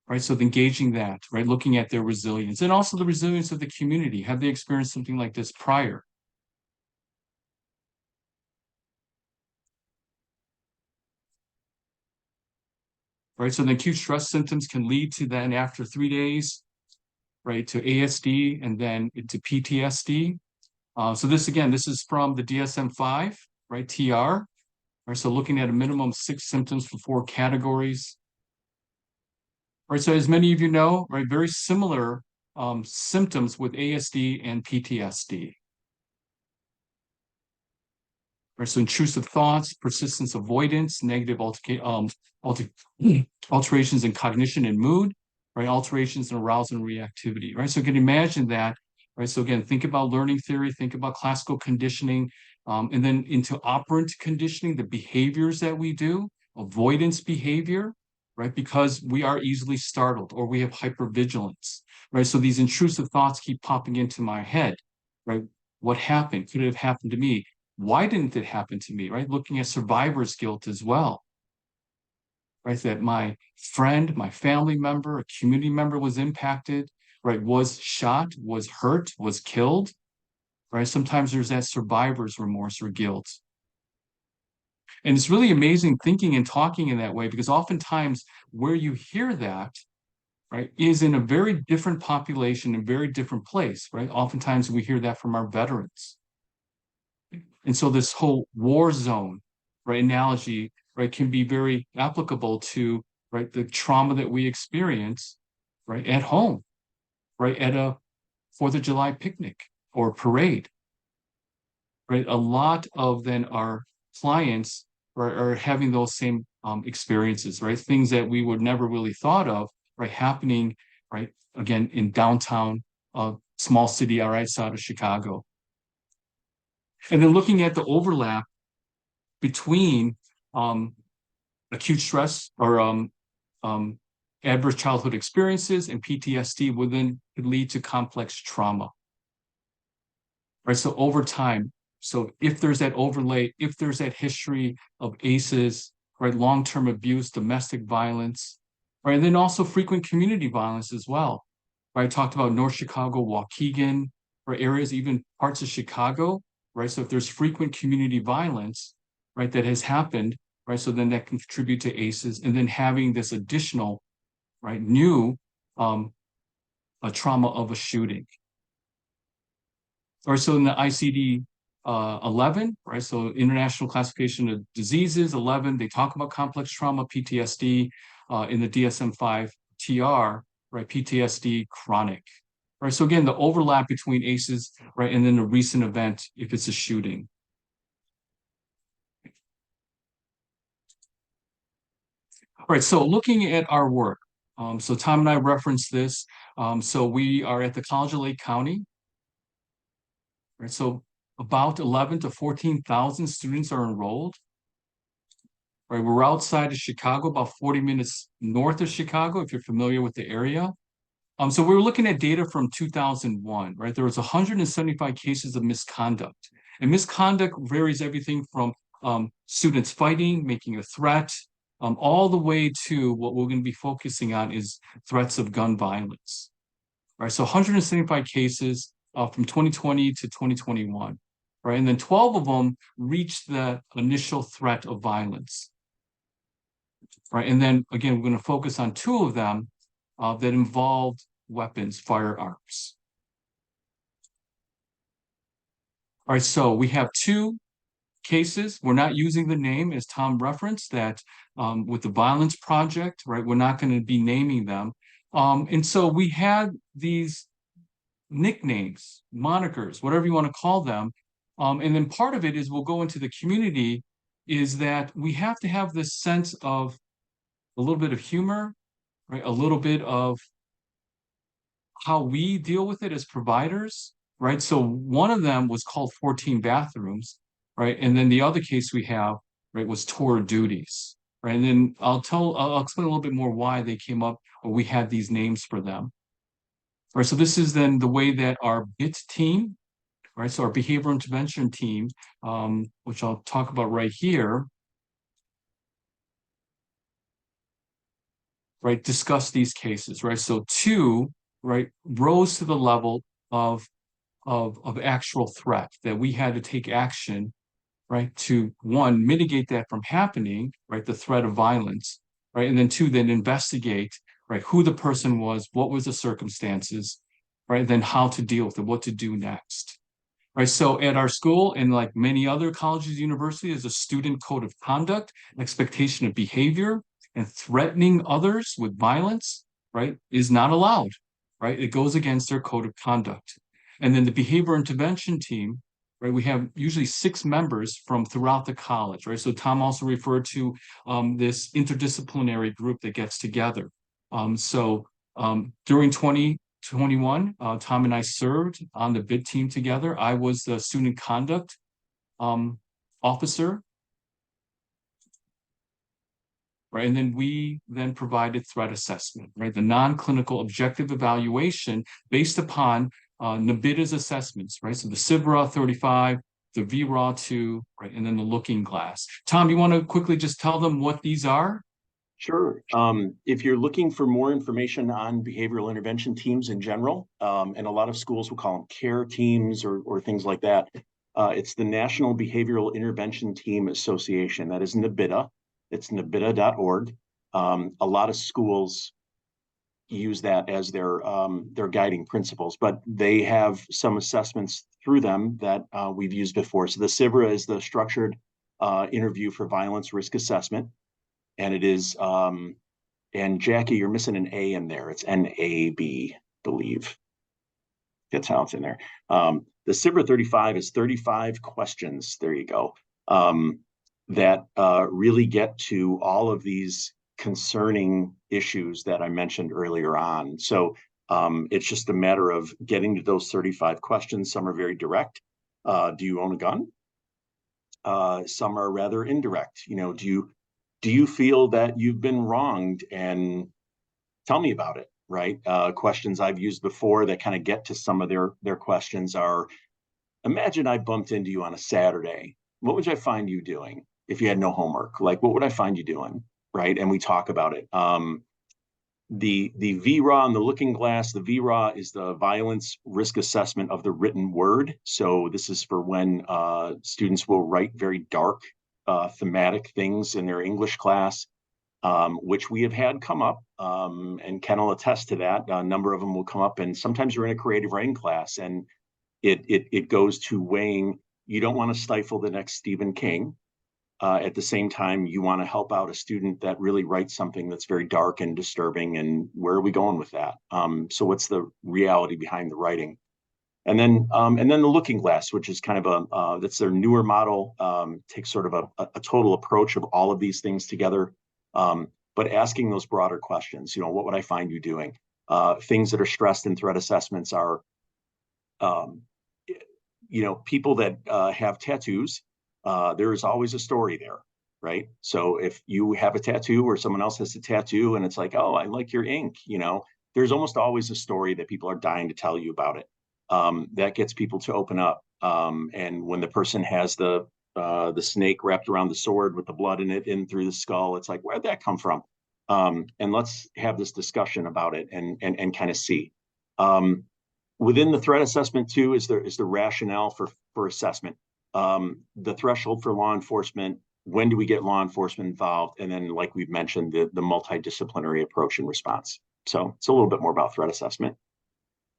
Right, so engaging that, right? Looking at their resilience and also the resilience of the community. Have they experienced something like this prior? Right, so the acute stress symptoms can lead to then after 3 days, right, to ASD and then into PTSD. So this is from the DSM-5, right, TR. Right, so looking at a minimum of 6 symptoms for 4 categories. Right, so as many of you know, right, very similar symptoms with ASD and PTSD. Right, so intrusive thoughts, persistence avoidance, negative alterations in cognition and mood, right? Alterations in arousal and reactivity, right? So you can imagine that, right? So again, think about learning theory, think about classical conditioning, and then into operant conditioning, the behaviors that we do, avoidance behavior, right? Because we are easily startled or we have hypervigilance, right? So these intrusive thoughts keep popping into my head, right? What happened? Could it have happened to me? Why didn't it happen to me, right? Looking at survivor's guilt as well, right? That my friend, my family member, a community member was impacted, right? Was shot, was hurt, was killed, right? Sometimes there's that survivor's remorse or guilt. And it's really amazing thinking and talking in that way, because oftentimes where you hear that, right, is in a very different population, a very different place, right? Oftentimes we hear that from our veterans. And so this whole war zone, right, analogy, right, can be very applicable to, right, the trauma that we experience, right, at home, right, at a 4th of July picnic or parade, right? A lot of then our clients are having those same experiences, right? Things that we would never really thought of, right, happening, right, again, in downtown, small city outside of Chicago. And then looking at the overlap between acute stress or adverse childhood experiences and PTSD within could lead to complex trauma. Right. So over time, so if there's that overlay, if there's that history of ACEs, right, long-term abuse, domestic violence, right, and then also frequent community violence as well. Right. I talked about North Chicago, Waukegan, or areas, even parts of Chicago, right? So if there's frequent community violence, right, that has happened, right, so then that can contribute to ACEs, and then having this additional, right, new a trauma of a shooting. Or so in the ICD 11, right? So International Classification of Diseases 11, they talk about complex trauma, PTSD. In the DSM-5 TR, right? PTSD chronic, right? So again, the overlap between ACEs, right? And then the recent event, if it's a shooting. All right, so looking at our work. So Tom and I referenced this. So we are at the College of Lake County. Right, so about 11 to 14,000 students are enrolled. Right, we're outside of Chicago, about 40 minutes north of Chicago, if you're familiar with the area. So we were looking at data from 2001, right? There was 175 cases of misconduct. And misconduct varies everything from students fighting, making a threat, all the way to what we're going to be focusing on is threats of gun violence. Right, so 175 cases from 2020 to 2021, right? And then 12 of them reached the initial threat of violence, right? And then again, we're going to focus on 2 of them that involved weapons, firearms. All right, so we have 2 cases. We're not using the name, as Tom referenced, that with the Violence Project, right? We're not going to be naming them. And so we had these nicknames, monikers, whatever you want to call them. And then part of it is we'll go into the community is that we have to have this sense of a little bit of humor, right? A little bit of how we deal with it as providers, right? So one of them was called 14 bathrooms, right? And then the other case we have, right, was tour duties, right? And then I'll explain a little bit more why they came up, or we had these names for them. Right, so this is then the way that our BIT team, right, so our behavioral intervention team, which I'll talk about right here, right, discuss these cases, right? So 2, right, rose to the level of actual threat that we had to take action, right, to 1, mitigate that from happening, right, the threat of violence, right, and then 2, then investigate, right, who the person was, what was the circumstances, right, then how to deal with it, what to do next. Right, so at our school and like many other colleges, universities, there's a student code of conduct, expectation of behavior, and threatening others with violence, right, is not allowed, right? It goes against their code of conduct. And then the behavior intervention team, right, we have usually 6 members from throughout the college, right? So Tom also referred to this interdisciplinary group that gets together. During 2021, Tom and I served on the BID team together. I was the student conduct officer. right? And then we then provided threat assessment, right? The non-clinical objective evaluation based upon NBIDA's assessments, right? So the CIVRA 35, the VRAW 2, right? And then the looking glass. Tom, you want to quickly just tell them what these are? Sure. If you're looking for more information on behavioral intervention teams in general, and a lot of schools will call them care teams or things like that, it's the National Behavioral Intervention Team Association. That is NBIDA. It's nbida.org. A lot of schools use that as their guiding principles, but they have some assessments through them that we've used before. So the CIVRA is the Structured Interview for Violence Risk Assessment. And it is, and Jackie, you're missing an A in there. It's NAB, believe. That's how it's in there. The CIVRA 35 is 35 questions. There you go. That really get to all of these concerning issues that I mentioned earlier on. So it's just a matter of getting to those 35 questions. Some are very direct. Do you own a gun? Some are rather indirect. Do you feel that you've been wronged, and tell me about it, right? Questions I've used before that kind of get to some of their questions are, imagine I bumped into you on a Saturday. What would I find you doing if you had no homework? Like, what would I find you doing, right? And we talk about it. The VRAW and the looking glass, the VRAW is the violence risk assessment of the written word. So this is for when students will write very dark thematic things in their English class, which we have had come up, and Ken will attest to that. A number of them will come up, and sometimes you're in a creative writing class, and it goes to weighing. You don't want to stifle the next Stephen King. At the same time, you want to help out a student that really writes something that's very dark and disturbing. And where are we going with that? So what's the reality behind the writing? And then the looking glass, which is kind of that's their newer model, takes sort of a total approach of all of these things together, but asking those broader questions. What would I find you doing? Things that are stressed in threat assessments are, people that have tattoos. There is always a story there, right? So if you have a tattoo or someone else has a tattoo, and it's like, oh, I like your ink, there's almost always a story that people are dying to tell you about it. That gets people to open up. And when the person has the snake wrapped around the sword with the blood in it in through the skull, it's like, where'd that come from? And let's have this discussion about it and kind of see. Within the threat assessment too is the rationale for assessment. The threshold for law enforcement. When do we get law enforcement involved? And then, like we've mentioned, the multidisciplinary approach and response. So it's a little bit more about threat assessment.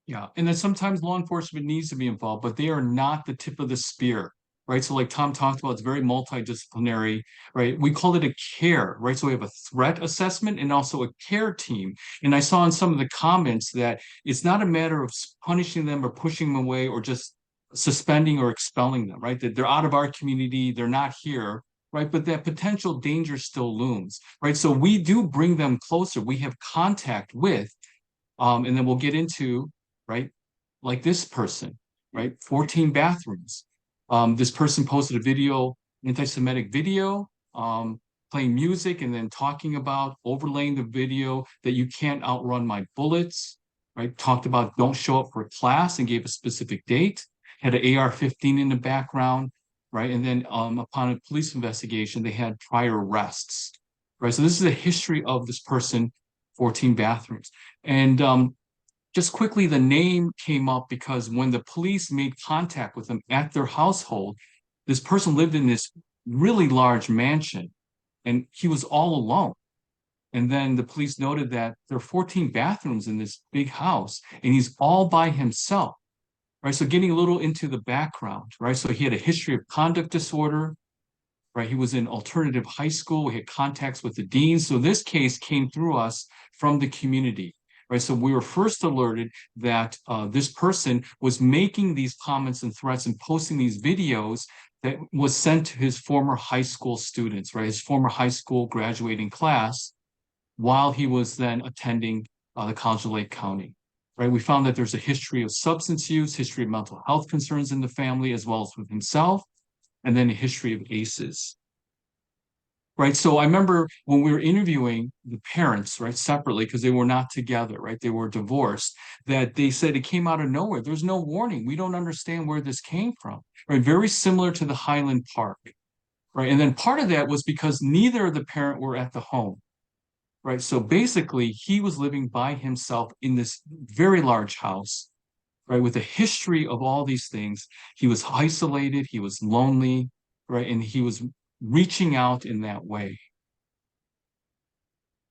Yeah, and then sometimes law enforcement needs to be involved, but they are not the tip of the spear, right? So like Tom talked about, it's very multidisciplinary, right? We call it a care, right? So we have a threat assessment and also a care team. And I saw in some of the comments that it's not a matter of punishing them or pushing them away or just suspending or expelling them, right? That they're out of our community, they're not here, right? But that potential danger still looms, right? So we do bring them closer. We have contact with, and then we'll get into, right? Like this person, right? 14 bathrooms. This person posted a video, anti-Semitic video, playing music and then talking about overlaying the video that you can't outrun my bullets, right? Talked about don't show up for class and gave a specific date, had an AR-15 in the background, right? And then upon a police investigation, they had prior arrests, right? So this is a history of this person, 14 bathrooms. And just quickly, the name came up because when the police made contact with them at their household, this person lived in this really large mansion and he was all alone. And then the police noted that there are 14 bathrooms in this big house and he's all by himself, right? So getting a little into the background, right? So he had a history of conduct disorder, right? He was in alternative high school. We had contacts with the dean. So this case came through us from the community. Right, so we were first alerted that this person was making these comments and threats and posting these videos that was sent to his former high school students, right? His former high school graduating class, while he was then attending the College of Lake County, right? We found that there's a history of substance use, history of mental health concerns in the family, as well as with himself, and then a history of ACEs. right? So I remember when we were interviewing the parents, right, separately, because they were not together, right? They were divorced, that they said it came out of nowhere. There's no warning. We don't understand where this came from, right? Very similar to the Highland Park, right? And then part of that was because neither of the parent were at the home, right? So basically, he was living by himself in this very large house, right? With a history of all these things. He was isolated, he was lonely, right? And he was reaching out in that way.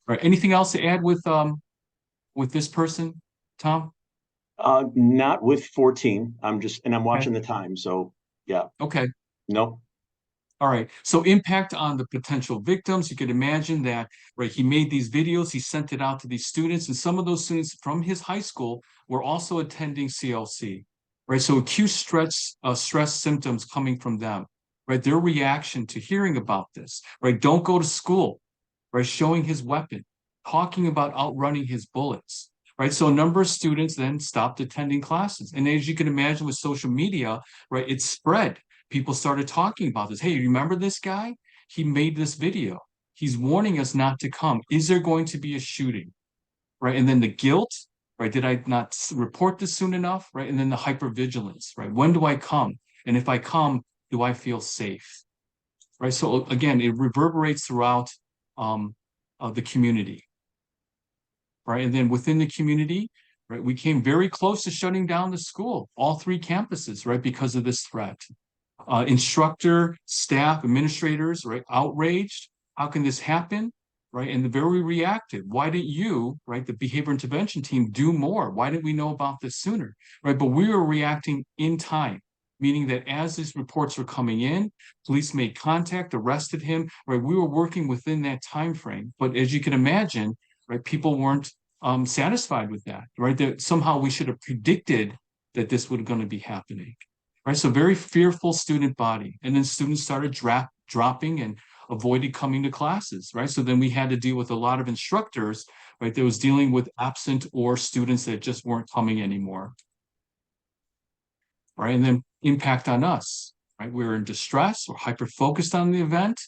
Right. Anything else to add with this person, Tom? Not with 14. I'm Okay. watching the time. So yeah. Okay. No. All right. So impact on the potential victims. You could imagine that, right? He made these videos, he sent it out to these students, and some of those students from his high school were also attending CLC, right? So acute stress symptoms coming from them, right? Their reaction to hearing about this, right? Don't go to school, right? Showing his weapon, talking about outrunning his bullets, right? So a number of students then stopped attending classes. And as you can imagine with social media, right, it spread. People started talking about this. Hey, you remember this guy? He made this video. He's warning us not to come. Is there going to be a shooting? Right. And then the guilt, right? Did I not report this soon enough? Right. And then the hypervigilance, right? When do I come? And if I come, do I feel safe? Right. So again, it reverberates throughout the community. Right. And then within the community, right, we came very close to shutting down the school, all three campuses, right, because of this threat. Instructor, staff, administrators, right, outraged. How can this happen? Right. And very reactive. Why didn't you, right, the behavior intervention team, do more? Why didn't we know about this sooner? Right. But we were reacting in time, meaning that as these reports were coming in, police made contact, arrested him, right? We were working within that time frame. But as you can imagine, right, people weren't satisfied with that, right? That somehow we should have predicted that this was going to be happening. Right, so very fearful student body, and then students started dropping and avoided coming to classes. Right, so then we had to deal with a lot of instructors, right, that was dealing with absent or students that just weren't coming anymore. Right, and then impact on us. Right, we were in distress, we're hyper focused on the event.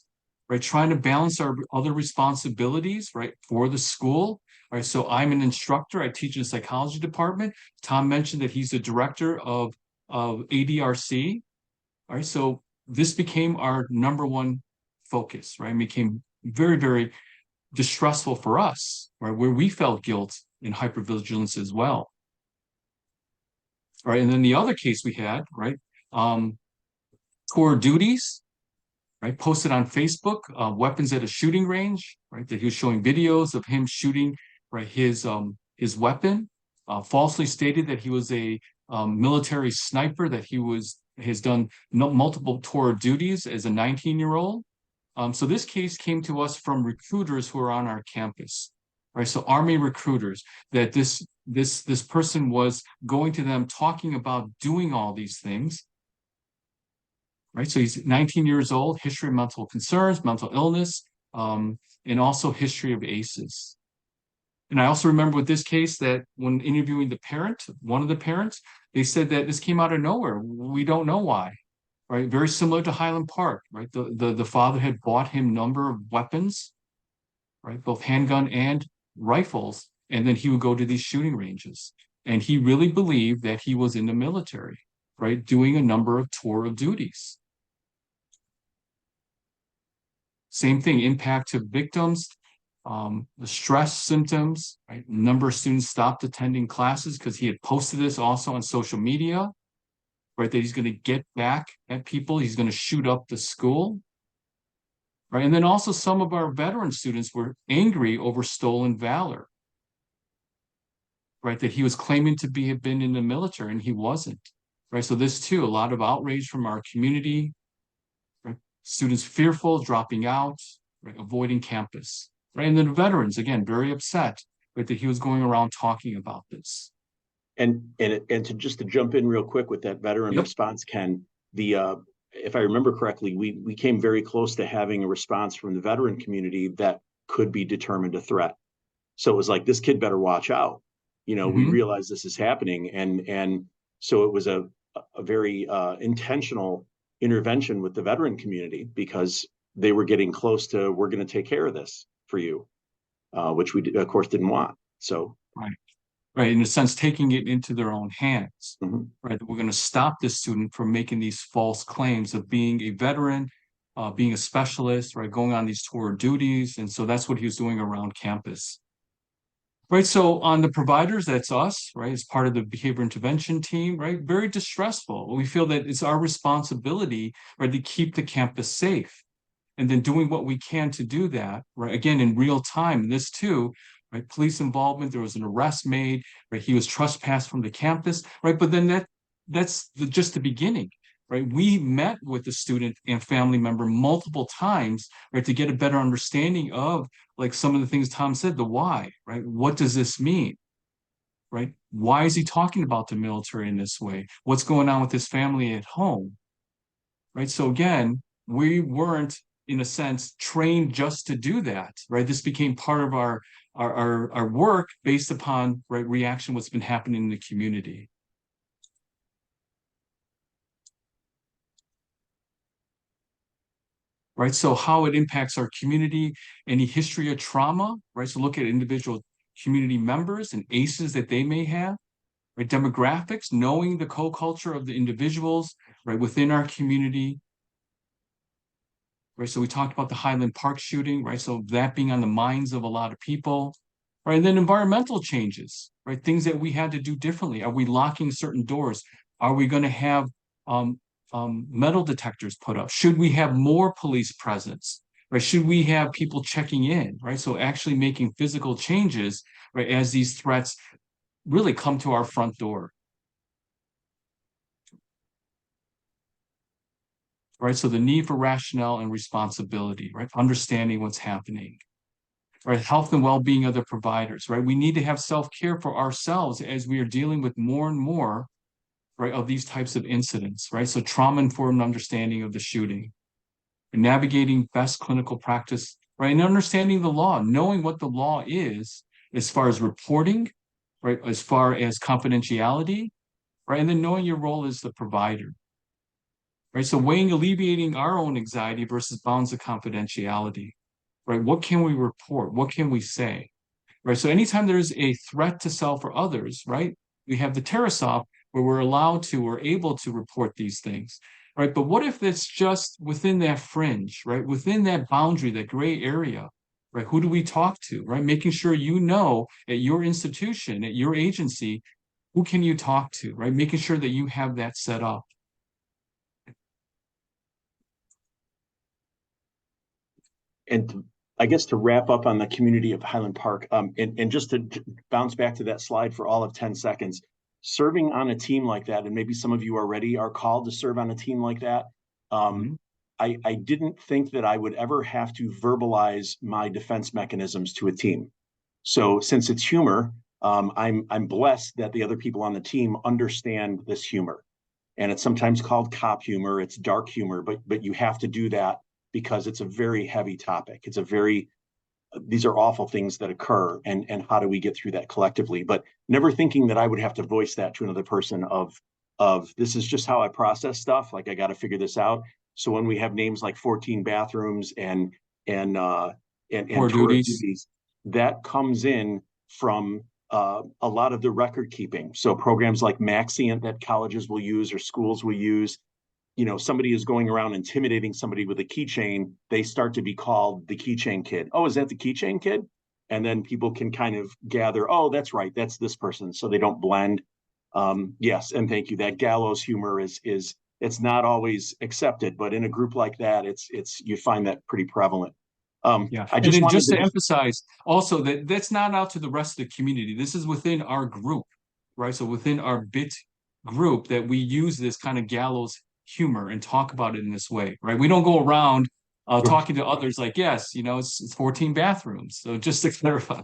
Right, trying to balance our other responsibilities. Right, for the school. Right, so I'm an instructor. I teach in the psychology department. Tom mentioned that he's the director of ADRC. All right, so this became our number one focus, right? It became very, very distressful for us, right? Where we felt guilt and hypervigilance as well. All right, and then the other case we had, right? Tour duties, right? Posted on Facebook, weapons at a shooting range, right? That he was showing videos of him shooting, right? His weapon, falsely stated that he was a military sniper, that he has done multiple tour duties as a 19-year-old. So this case came to us from recruiters who are on our campus, right? So Army recruiters, that this person was going to them talking about doing all these things. Right, so he's 19 years old, history of mental concerns, mental illness, and also history of ACEs. And I also remember with this case that when interviewing the parent, one of the parents, they said that this came out of nowhere. We don't know why. Right, very similar to Highland Park. Right, the father had bought him a number of weapons, right, both handgun and rifles, and then he would go to these shooting ranges. And he really believed that he was in the military, right, doing a number of tour of duties. Same thing, impact to victims, the stress symptoms, right? A number of students stopped attending classes because he had posted this also on social media, right? That he's going to get back at people, he's going to shoot up the school, right? And then also some of our veteran students were angry over stolen valor, right? That he was claiming to have been in the military and he wasn't, right? So this too, a lot of outrage from our community, right? Students fearful, dropping out, right? Avoiding campus, right? And then veterans, again, very upset, right? That he was going around talking about this. And to jump in real quick with that veteran response, Ken, if I remember correctly, we came very close to having a response from the veteran community that could be determined a threat. So it was like, this kid better watch out. You know, we realize this is happening, and so it was a very intentional intervention with the veteran community, because they were getting close to, we're going to take care of this for you, which we, of course, didn't want. So, right, in a sense, taking it into their own hands, Mhm. right? We're going to stop this student from making these false claims of being a veteran, being a specialist, right? Going on these tour duties. And so that's what he was doing around campus. Right, so on the providers, that's us, right? As part of the behavior intervention team, right? Very distressful. We feel that it's our responsibility, right, to keep the campus safe. And then doing what we can to do that, right? Again, in real time, this too, right? Police involvement, there was an arrest made, right? He was trespassed from the campus, right? But then that's just the beginning, right? We met with the student and family member multiple times, right? To get a better understanding of like some of the things Tom said, the why, right? What does this mean? Right? Why is he talking about the military in this way? What's going on with his family at home? Right? So again, we weren't, in a sense, trained just to do that, right? This became part of our work based upon right reaction, what's been happening in the community. Right? So how it impacts our community, any history of trauma, right? So look at individual community members and ACEs that they may have, right? Demographics, knowing the co-culture of the individuals, right, within our community, right? So we talked about the Highland Park shooting, right? So that being on the minds of a lot of people, right? And then environmental changes, right? Things that we had to do differently. Are we locking certain doors? Are we going to have metal detectors put up? Should we have more police presence? Right? Should we have people checking in? Right? So actually making physical changes, right, as these threats really come to our front door. Right? So the need for rationale and responsibility, right? Understanding what's happening. Right? Health and well-being of the providers, right? We need to have self-care for ourselves as we are dealing with more and more, right, of these types of incidents, right? So trauma-informed understanding of the shooting, and navigating best clinical practice, right? And understanding the law, knowing what the law is as far as reporting, right? As far as confidentiality, right? And then knowing your role as the provider. Right. So weighing alleviating our own anxiety versus bounds of confidentiality. Right. What can we report? What can we say? Right. So anytime there's a threat to self or others, right, we have the TerraSoft where we're allowed to or able to report these things. Right. But what if it's just within that fringe, right? Within that boundary, that gray area, right? Who do we talk to? Right. Making sure you know at your institution, at your agency, who can you talk to? Right. Making sure that you have that set up. And I guess to wrap up on the community of Highland Park, and just to bounce back to that slide for all of 10 seconds, serving on a team like that, and maybe some of you already are called to serve on a team like that. I didn't think that I would ever have to verbalize my defense mechanisms to a team. So since it's humor, I'm blessed that the other people on the team understand this humor. And it's sometimes called cop humor, it's dark humor, but you have to do that because it's a very heavy topic. It's a very, these are awful things that occur, and how do we get through that collectively? But never thinking that I would have to voice that to another person of this is just how I process stuff. Like I got to figure this out. So when we have names like 14 bathrooms and tour duties, that comes in from a lot of the record keeping. So programs like Maxient that colleges will use or schools will use. You know, somebody is going around intimidating somebody with a keychain, they start to be called the keychain kid. Oh, is that the keychain kid? And then people can kind of gather, oh, that's right, that's this person. So they don't blend. Yes, and thank you. That gallows humor is it's not always accepted, but in a group like that, it's you find that pretty prevalent. Yeah, I and then wanted just to emphasize also that that's not out to the rest of the community. This is within our group, right? So within our BIT group that we use this kind of gallows humor and talk about it in this way, right? We don't go around talking to others like, yes, you know, it's 14 bathrooms. So just to clarify.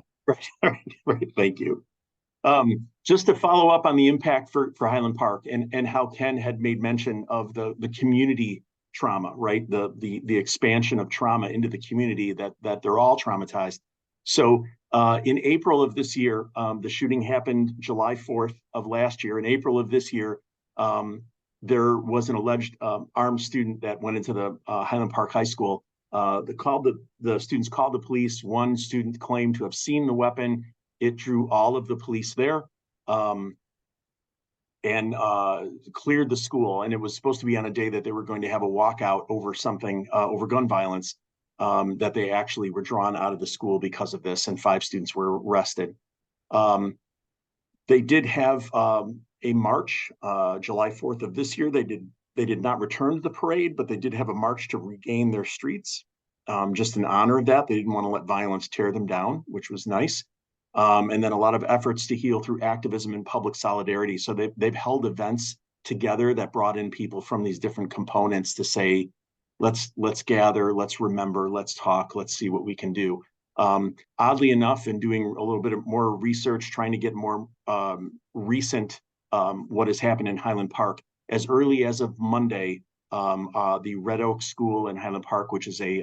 Right. Thank you. Just to follow up on the impact for Highland Park and how Ken had made mention of the community trauma, right? The expansion of trauma into the community that they're all traumatized. So in April of this year, the shooting happened July 4th of last year. In April of this year, there was an alleged armed student that went into the Highland Park High School The students called the police. One student claimed to have seen the weapon. It drew all of the police there. And cleared the school. And it was supposed to be on a day that they were going to have a walkout over something, over gun violence, that they actually were drawn out of the school because of this, and 5 students were arrested. They did have a march, July 4th of this year. They did not return to the parade, but they did have a march to regain their streets, just in honor of that. They didn't want to let violence tear them down, which was nice. And then a lot of efforts to heal through activism and public solidarity. So they've held events together that brought in people from these different components to say, let's gather, let's remember, let's talk, let's see what we can do. Oddly enough, in doing a little bit of more research, trying to get more recent what has happened in Highland Park, as early as of Monday, the Red Oak School in Highland Park, which is a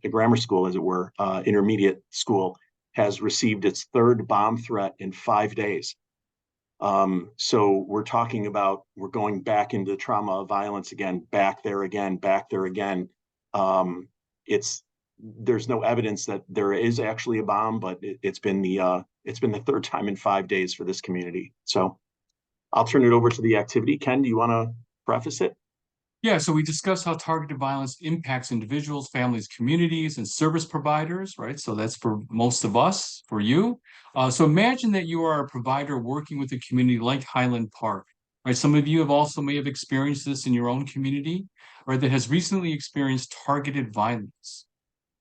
grammar school, as it were, intermediate school, has received its 3rd bomb threat in 5 days. So we're talking about, we're going back into trauma of violence again, back there again. There's no evidence that there is actually a bomb, but it's been the 3rd time in 5 days for this community. So I'll turn it over to the activity. Ken, do you want to preface it? Yeah, so we discussed how targeted violence impacts individuals, families, communities, and service providers, right? So that's for most of us, for you. So imagine that you are a provider working with a community like Highland Park, right? Some of you may have experienced this in your own community, right? That has recently experienced targeted violence,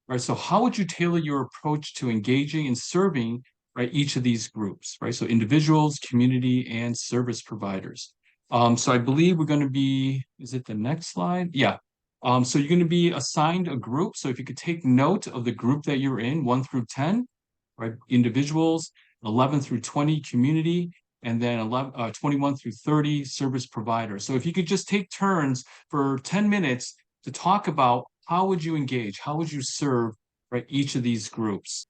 right? So how would you tailor your approach to engaging and serving, right, each of these groups, right? So individuals, community, and service providers. So I believe we're going to be, is it the next slide? Yeah. So you're going to be assigned a group. So if you could take note of the group that you're in, 1 through 10, right? Individuals, 11 through 20, community, and then 21 through 30, service provider. So if you could just take turns for 10 minutes to talk about how would you engage, how would you serve, right, each of these groups.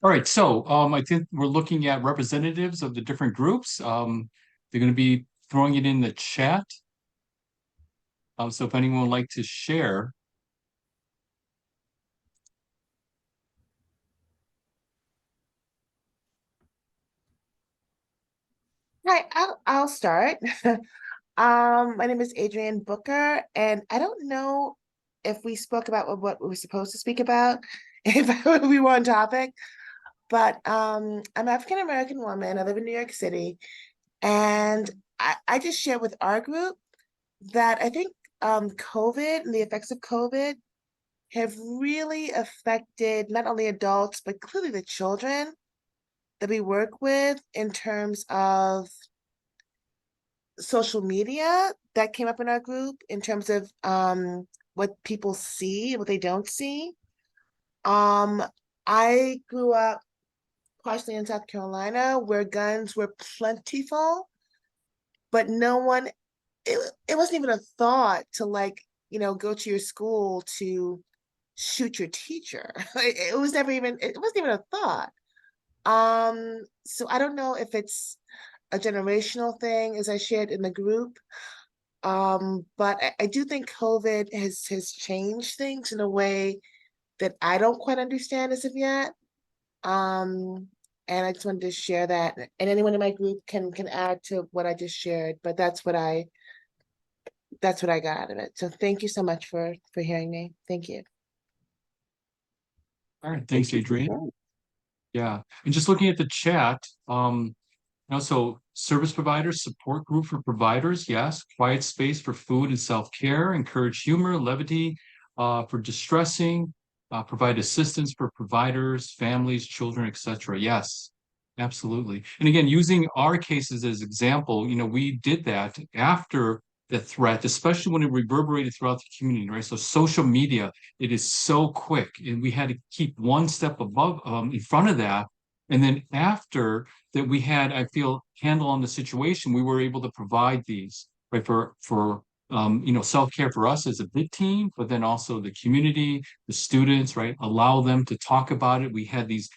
All right, so I think we're looking at representatives of the different groups. They're going to be throwing it in the chat. So if anyone would like to share. Hi, I'll start. My name is Adrienne Booker, and I don't know if we spoke about what we were supposed to speak about, if we were on topic, but I'm an African American woman. I live in New York City, and I just share with our group that I think COVID and the effects of COVID have really affected not only adults, but clearly the children that we work with in terms of social media that came up in our group, in terms of what people see, what they don't see. I grew up partially in South Carolina where guns were plentiful, but it wasn't even a thought to go to your school to shoot your teacher. It wasn't even a thought. So I don't know if it's a generational thing, as I shared in the group. But I do think COVID has changed things in a way that I don't quite understand as of yet. And I just wanted to share that. And anyone in my group can add to what I just shared, but that's what I got out of it. So thank you so much for hearing me. Thank you. All right, thanks, Adrienne. Yeah, and just looking at the chat, so service providers, support group for providers, yes. Quiet space for food and self-care, encourage humor, levity for distressing, provide assistance for providers, families, children, etc. Yes, absolutely. And again, using our cases as example, we did that after the threat, especially when it reverberated throughout the community, right? So social media, it is so quick, and we had to keep one step above, in front of that. And then after that, we had, I feel, handle on the situation, we were able to provide these, right, for self-care for us as a big team, but then also the community, the students, right, allow them to talk about it. We had these,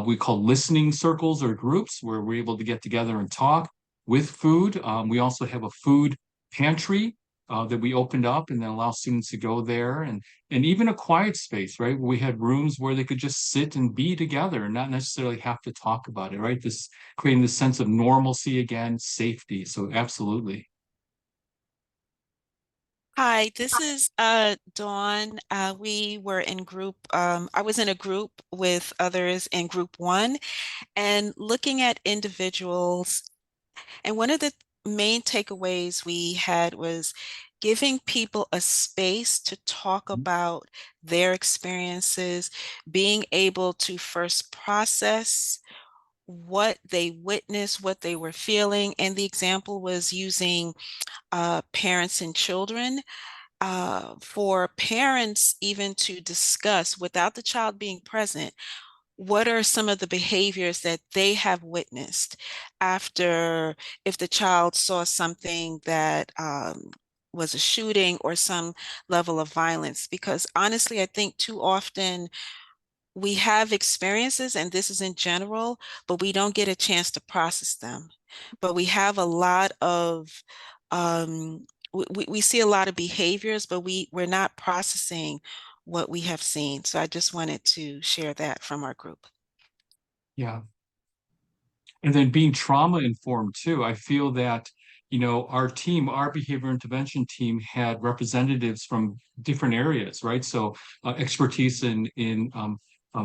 we call listening circles or groups where we're able to get together and talk with food. We also have a food pantry that we opened up and then allow students to go there, and even a quiet space, right? We had rooms where they could just sit and be together and not necessarily have to talk about it, right? This creating this sense of normalcy again, safety. So absolutely. Hi, this is Dawn. We were in group, I was in a group with others in group one and looking at individuals. And one of the main takeaways we had was giving people a space to talk about their experiences, being able to first process what they witnessed, what they were feeling. And the example was using parents and children, for parents even to discuss without the child being present, what are some of the behaviors that they have witnessed after, if the child saw something that was a shooting or some level of violence? Because honestly, I think too often we have experiences, and this is in general, but we don't get a chance to process them. But we have a lot of, we see a lot of behaviors, but we're not processing what we have seen. So I just wanted to share that from our group. Yeah. And then being trauma informed too. I feel that, our team, our behavior intervention team had representatives from different areas, right? So expertise in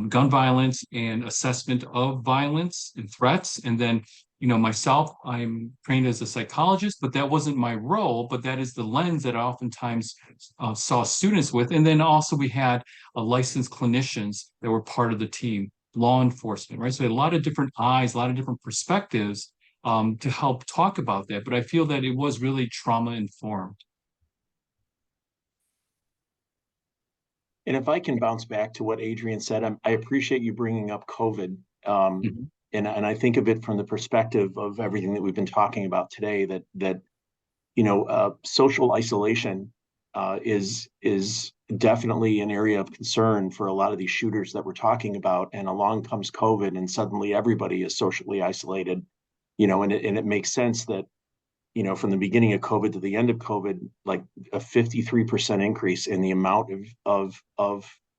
gun violence and assessment of violence and threats. And then, myself, I'm trained as a psychologist, but that wasn't my role, but that is the lens that I oftentimes saw students with. And then also we had licensed clinicians that were part of the team, law enforcement, right? So we had a lot of different eyes, a lot of different perspectives to help talk about that. But I feel that it was really trauma informed. And if I can bounce back to what Adrian said, I appreciate you bringing up COVID. And I think of it from the perspective of everything that we've been talking about today, that social isolation is definitely an area of concern for a lot of these shooters that we're talking about. And along comes COVID, and suddenly everybody is socially isolated, and it makes sense that, from the beginning of COVID to the end of COVID, like a 53% increase in the amount of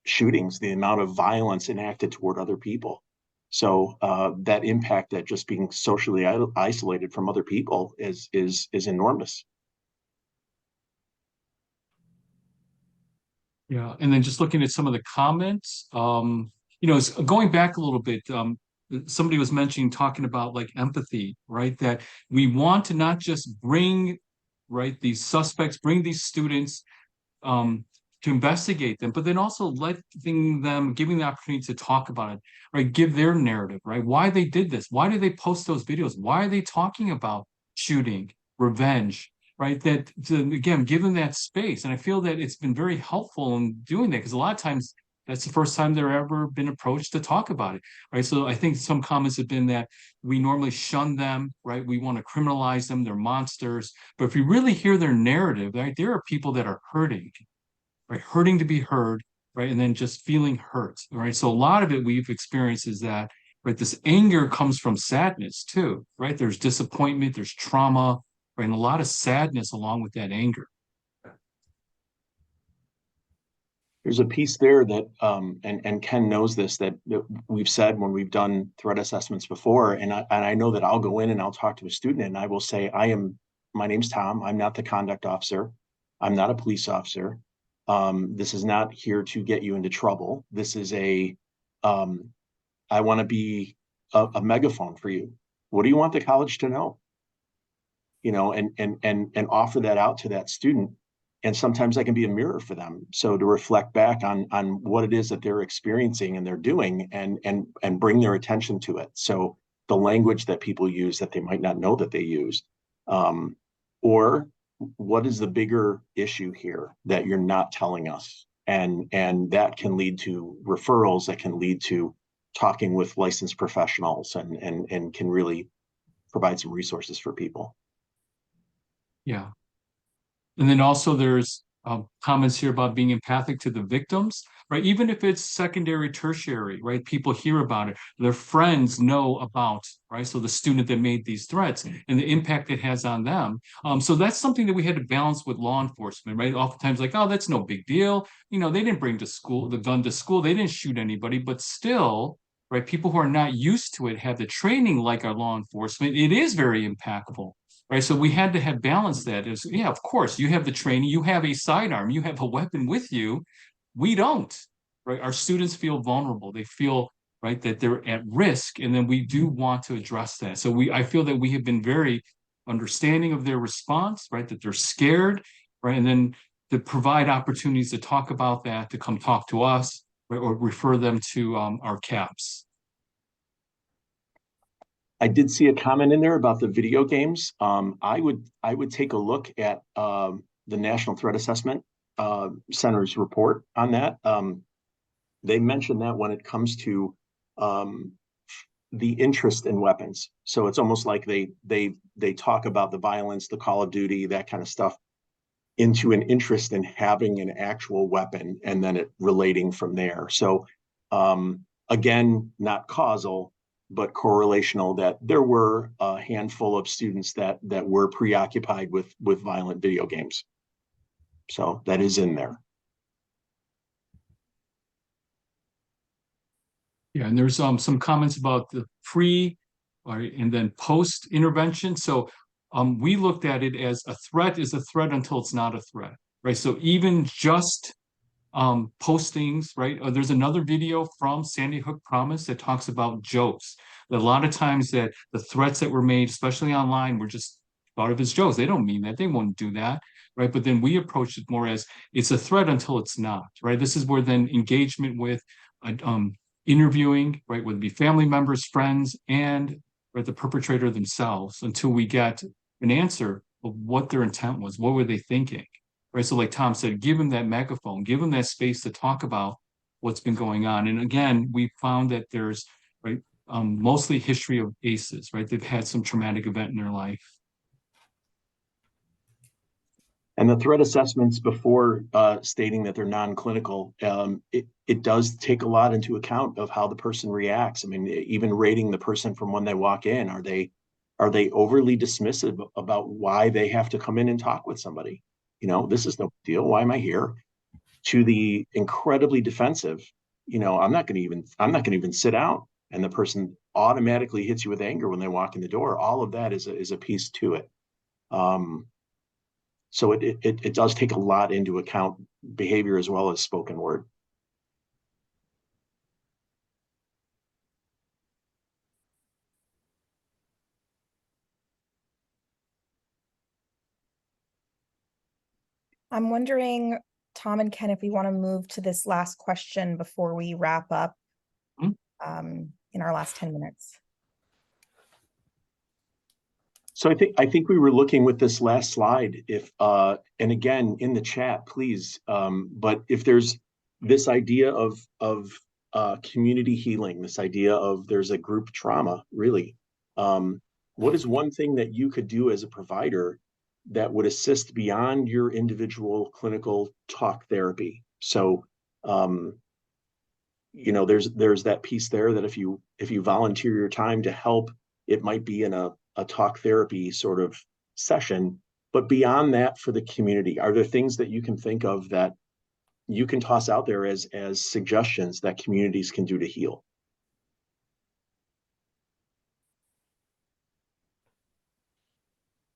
shootings, the amount of violence enacted toward other people. So that impact, that just being socially isolated from other people is enormous. Yeah, and then just looking at some of the comments, going back a little bit, somebody was mentioning, talking about like empathy, right? That we want to not just bring, right, these suspects, bring these students to investigate them, but then also giving the opportunity to talk about it, right? Give their narrative, right? Why they did this, why did they post those videos, why are they talking about shooting, revenge, right? That, to again, give them that space. And I feel that it's been very helpful in doing that, because a lot of times that's the first time they're ever been approached to talk about it, right? So I think some comments have been that we normally shun them, right? We want to criminalize them, they're monsters. But if you really hear their narrative, right, there are people that are hurting, right? Hurting to be heard, right? And then just feeling hurt, right? So a lot of it we've experienced is that, right, this anger comes from sadness too, right? There's disappointment, there's trauma, right? And a lot of sadness along with that anger. There's a piece there that, and Ken knows this, that we've said when we've done threat assessments before, and I know that I'll go in and I'll talk to a student and I will say, my name's Tom, I'm not the conduct officer, I'm not a police officer. This is not here to get you into trouble. This is I want to be a megaphone for you. What do you want the college to know? And offer that out to that student. And sometimes I can be a mirror for them. So to reflect back on what it is that they're experiencing and they're doing, and bring their attention to it. So the language that people use that they might not know that they use, or what is the bigger issue here that you're not telling us? And that can lead to referrals, that can lead to talking with licensed professionals, and can really provide some resources for people. Yeah. And then also there's comments here about being empathic to the victims, right? Even if it's secondary, tertiary, right? People hear about it, their friends know about, right? So the student that made these threats and the impact it has on them. So that's something that we had to balance with law enforcement, right? Oftentimes, like, oh, that's no big deal. You know, they didn't bring the gun to school, they didn't shoot anybody, but still, right? People who are not used to it have the training like our law enforcement. It is very impactful. Right. So we had to have balance that is, yeah, of course, you have the training, you have a sidearm, you have a weapon with you. We don't, right? Our students feel vulnerable. They feel, right, that they're at risk. And then we do want to address that. So I feel that we have been very understanding of their response, right? That they're scared, right? And then to provide opportunities to talk about that, to come talk to us, right, or refer them to our CAPS. I did see a comment in there about the video games. I would take a look at the National Threat Assessment Center's report on that. They mentioned that when it comes to the interest in weapons. So it's almost like they talk about the violence, the Call of Duty, that kind of stuff, into an interest in having an actual weapon, and then it relating from there. So again, not causal, but correlational, that there were a handful of students that were preoccupied with violent video games. So that is in there. Yeah, and there's some comments about the pre and then post intervention. So we looked at it as a threat is a threat until it's not a threat, right? So even just postings, right? There's another video from Sandy Hook Promise that talks about jokes. That a lot of times that the threats that were made, especially online, were just thought of as jokes. They don't mean that. They won't do that, right? But then we approached it more as it's a threat until it's not, right? This is where then engagement with interviewing, right, whether it be family members, friends, and right, the perpetrator themselves, until we get an answer of what their intent was. What were they thinking? Right. So like Tom said, give them that megaphone, give them that space to talk about what's been going on. And again, we found that there's right mostly history of ACEs, right? They've had some traumatic event in their life. And the threat assessments, before stating that they're non-clinical, it does take a lot into account of how the person reacts. I mean, even rating the person from when they walk in, are they overly dismissive about why they have to come in and talk with somebody? You know, this is no deal. Why am I here? To the incredibly defensive, you know, I'm not going to even sit down. And the person automatically hits you with anger when they walk in the door. All of that is a piece to it. So it does take a lot into account, behavior as well as spoken word. I'm wondering, Tom and Ken, if we want to move to this last question before we wrap up in our last 10 minutes. So I think we were looking with this last slide, if and again in the chat, please. But if there's this idea of community healing, this idea of there's a group trauma, really, what is one thing that you could do as a provider that would assist beyond your individual clinical talk therapy? So you know, there's that piece there that if you volunteer your time to help, it might be in a talk therapy sort of session. But beyond that, for the community, are there things that you can think of that you can toss out there as suggestions that communities can do to heal?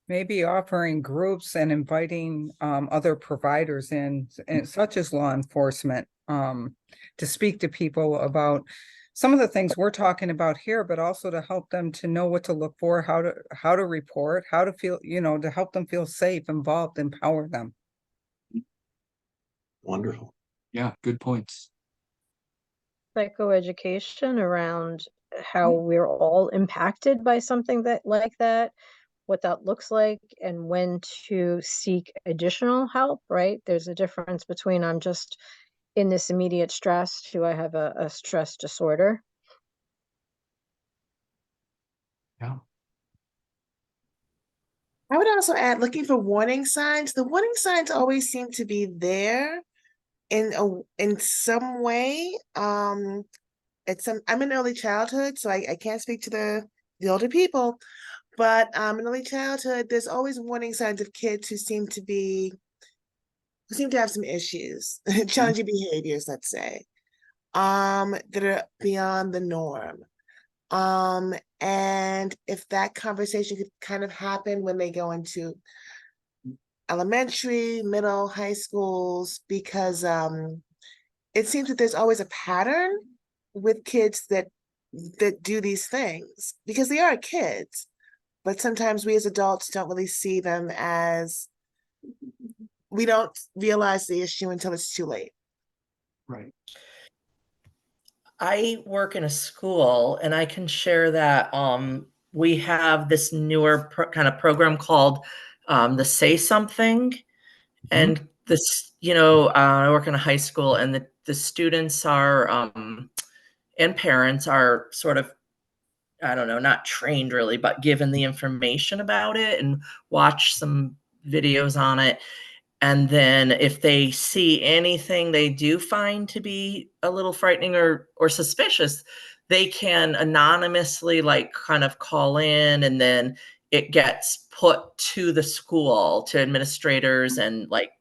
Maybe offering groups and inviting other providers in, such as law enforcement, to speak to people about some of the things we're talking about here, but also to help them to know what to look for, how to report, how to feel, you know, to help them feel safe, involved, empower them. Wonderful. Yeah, good points. Psychoeducation around how we're all impacted by something like that, what that looks like, and when to seek additional help, right? There's a difference between I'm just in this immediate stress to I have a stress disorder. Yeah. I would also add looking for warning signs. The warning signs always seem to be there in some way. I'm in early childhood, so I can't speak to the older people, but in early childhood, there's always warning signs of kids who seem to have some issues, challenging behaviors, let's say, that are beyond the norm. And if that conversation could kind of happen when they go into elementary, middle, high schools, because it seems that there's always a pattern with kids that do these things because they are kids, but sometimes we as adults don't really see them as we don't realize the issue until it's too late. Right. I work in a school and I can share that we have this newer kind of program called the Say Something. And this, I work in a high school and the students are and parents are sort of, I don't know, not trained really, but given the information about it and watch some videos on it. And then if they see anything they do find to be a little frightening or suspicious, they can anonymously like kind of call in, and then it gets put to the school, to administrators and like,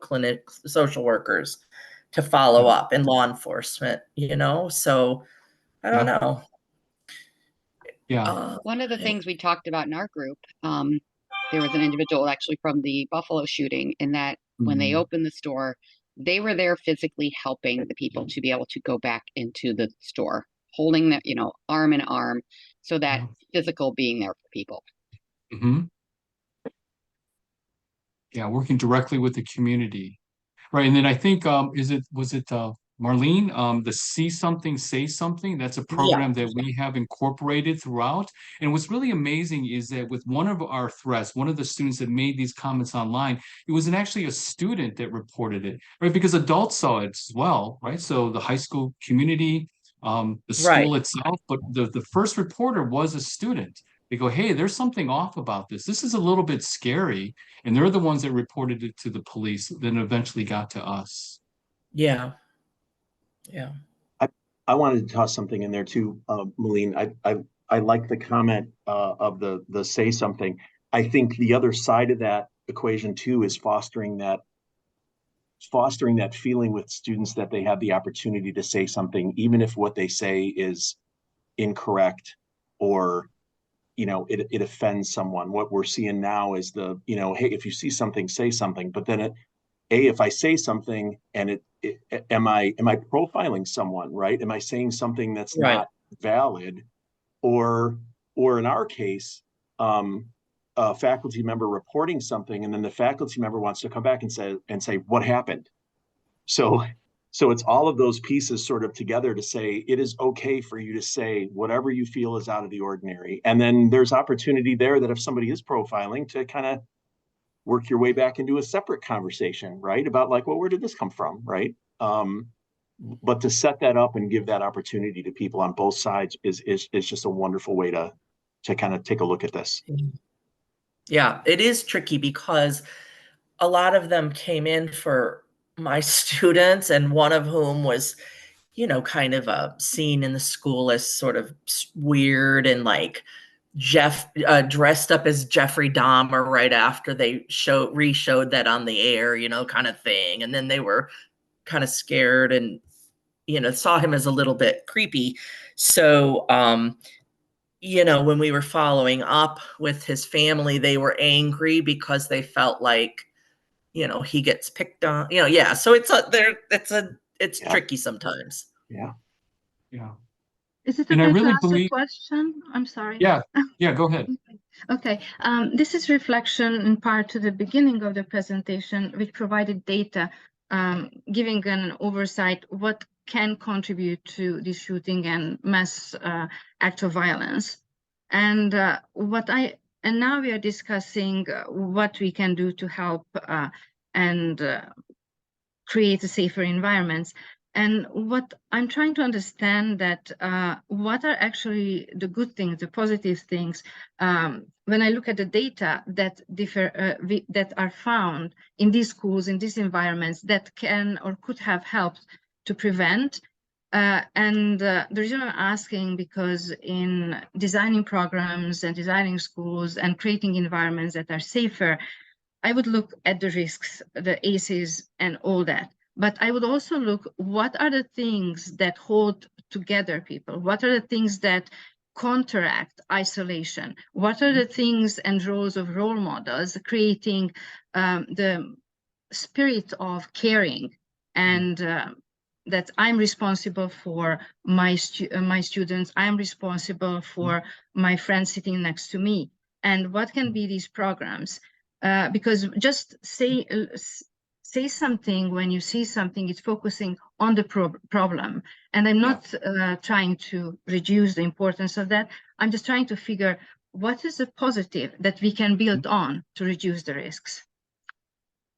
clinic social workers to follow up, and law enforcement, so I don't know. Yeah. One of the things we talked about in our group, there was an individual actually from the Buffalo shooting, in that when they opened the store, they were there physically helping the people to be able to go back into the store, holding that, arm in arm, so that physical being there for people. Yeah, working directly with the community. Right. And then I think was it Marlene, the See Something, Say Something? That's a program that we have incorporated throughout. And what's really amazing is that with one of our threats, one of the students that made these comments online, it was actually a student that reported it, right? Because adults saw it as well, right? So the high school community, the school itself, but the first reporter was a student. They go, hey, there's something off about this. This is a little bit scary. And they're the ones that reported it to the police, then eventually got to us. Yeah. I wanted to toss something in there too, Malene. I like the comment of the Say Something. I think the other side of that equation too is fostering that feeling with students that they have the opportunity to say something, even if what they say is incorrect or it offends someone. What we're seeing now is hey, if you see something, say something. But then if I say something and am I profiling someone, right? Am I saying something that's not valid? Or in our case, a faculty member reporting something, and then the faculty member wants to come back and say what happened. So it's all of those pieces sort of together to say it is okay for you to say whatever you feel is out of the ordinary. And then there's opportunity there that if somebody is profiling, to kind of work your way back into a separate conversation, right? About like, well, where did this come from, right? But to set that up and give that opportunity to people on both sides is just a wonderful way to kind of take a look at this. Yeah, it is tricky because a lot of them came in for my students, and one of whom was, kind of seen in the school as sort of weird and like dressed up as Jeffrey Dahmer right after they re-showed that on the air, kind of thing. And then they were kind of scared and, saw him as a little bit creepy. So, when we were following up with his family, they were angry because they felt like, he gets picked on, yeah. So it's tricky sometimes. Yeah. Is it And I okay to really ask a believe, question? I'm sorry. yeah, go ahead. Okay, this is reflection in part to the beginning of the presentation, which provided data giving an oversight what can contribute to the shooting and mass act of violence. And now we are discussing what we can do to help and create a safer environments. And what I'm trying to understand that what are actually the good things, the positive things, when I look at the data that differ, that are found in these schools, in these environments that can or could have helped to prevent. The reason I'm asking, because in designing programs and designing schools and creating environments that are safer, I would look at the risks, the ACEs and all that. But I would also look, what are the things that hold together people? What are the things that counteract isolation? What are the things and roles of role models, creating the spirit of caring and that I'm responsible for my students, I'm responsible for my friends sitting next to me. And what can be these programs? Because just say something when you see something, it's focusing on the problem. And I'm not trying to reduce the importance of that. I'm just trying to figure what is the positive that we can build on to reduce the risks.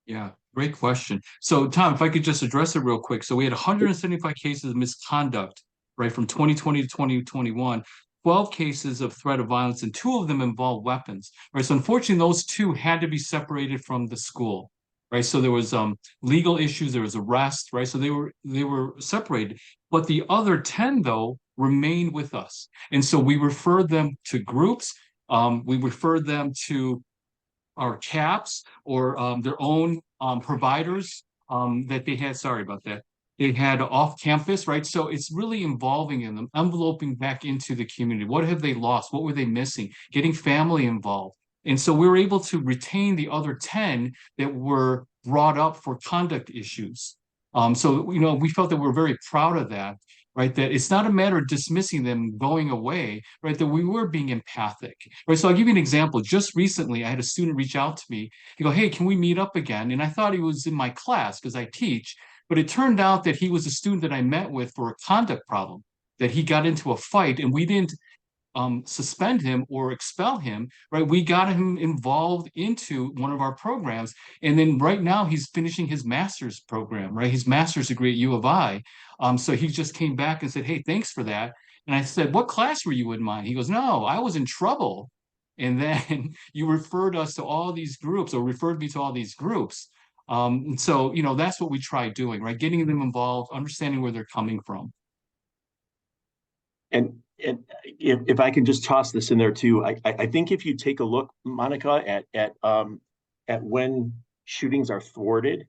Yeah, great question. So Tom, if I could just address it real quick. So we had 175 cases of misconduct, right, from 2020 to 2021, 12 cases of threat of violence, and 2 of them involved weapons, right? So unfortunately, those 2 had to be separated from the school, right? So there was legal issues, there was arrest, right? So they were separated. But the other 10, though, remained with us. And so we referred them to groups, we referred them to our CAPS or their own providers that they had. Sorry about that. They had off campus, right? So it's really involving in them, enveloping back into the community. What have they lost? What were they missing? Getting family involved. And so we were able to retain the other 10 that were brought up for conduct issues. So, you know, we felt that we're very proud of that, right? That it's not a matter of dismissing them, going away, right? That we were being empathic, right? So I'll give you an example. Just recently, I had a student reach out to me. He go, "Hey, can we meet up again?" And I thought he was in my class because I teach, but it turned out that he was a student that I met with for a conduct problem, that he got into a fight, and we didn't suspend him or expel him, right? We got him involved into one of our programs. And then right now he's finishing his master's program, right? His master's degree at U of I. So he just came back and said, "Hey, thanks for that." And I said, "What class were you in mine?" He goes, "No, I was in trouble. And then you referred us to all these groups or referred me to all these groups." And so, you know, that's what we try doing, right? Getting them involved, understanding where they're coming from. And if I can just toss this in there too, I think if you take a look, Monica, at when shootings are thwarted,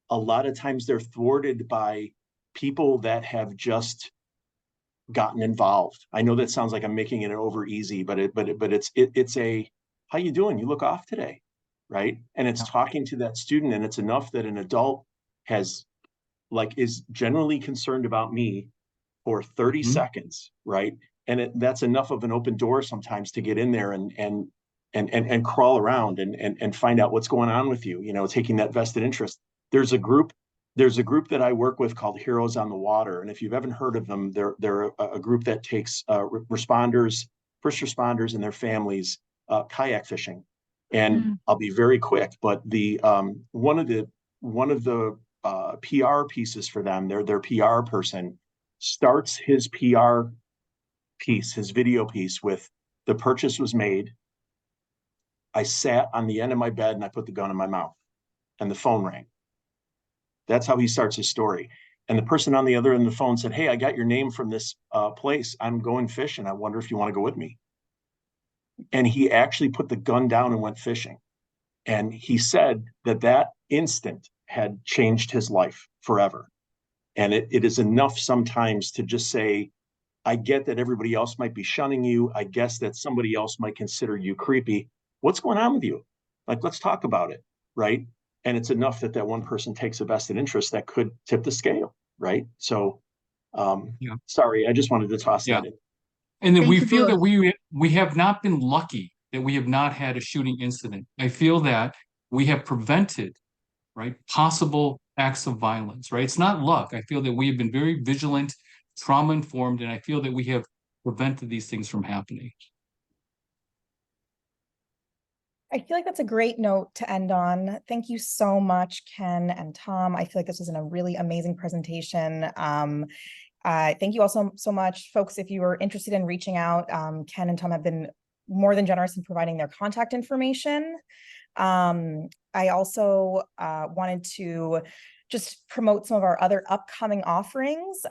a lot of times they're thwarted by people that have just gotten involved. I know that sounds like I'm making it over easy, but it's a, "How you doing? You look off today," right? And it's talking to that student, and it's enough that an adult is generally concerned about me for 30 seconds, right? And that's enough of an open door sometimes to get in there and crawl around and find out what's going on with you, you know, taking that vested interest. There's a group that I work with called Heroes on the Water. And if you've ever heard of them, they're a group that takes responders, first responders and their families kayak fishing. And I'll be very quick, but the one of the PR pieces for them, their PR person starts his PR piece, his video piece with, "The purchase was made. I sat on the end of my bed and I put the gun in my mouth and the phone rang." That's how he starts his story. And the person on the other end of the phone said, "Hey, I got your name from this place. I'm going fishing. I wonder if you want to go with me." And he actually put the gun down and went fishing. And he said that instant had changed his life forever. And it is enough sometimes to just say, "I get that everybody else might be shunning you. I guess that somebody else might consider you creepy. What's going on with you? Like, let's talk about it," right? And it's enough that one person takes a vested interest that could tip the scale, right? So, sorry, I just wanted to toss that in. And then we feel that we have not been lucky that we have not had a shooting incident. I feel that we have prevented, right, possible acts of violence, right? It's not luck. I feel that we have been very vigilant, trauma informed, and I feel that we have prevented these things from happening. I feel like that's a great note to end on. Thank you so much, Ken and Tom. I feel like this was a really amazing presentation. Thank you also so much, folks. If you are interested in reaching out, Ken and Tom have been more than generous in providing their contact information. I also wanted to just promote some of our other upcoming offerings.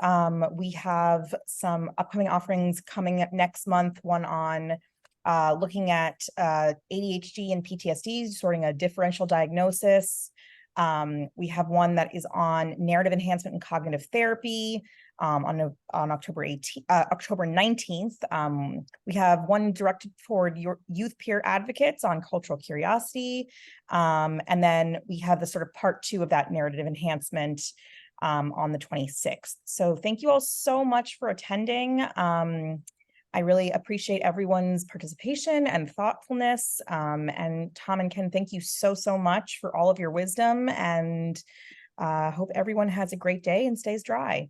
We have some upcoming offerings coming up next month, one on looking at ADHD and PTSD, sorting a differential diagnosis. We have one that is on narrative enhancement and cognitive therapy on October 19th. We have one directed toward your youth peer advocates on cultural curiosity. And then we have the sort of part 2 of that narrative enhancement on the 26th. So thank you all so much for attending. I really appreciate everyone's participation and thoughtfulness. And Tom and Ken, thank you so much for all of your wisdom, and hope everyone has a great day and stays dry.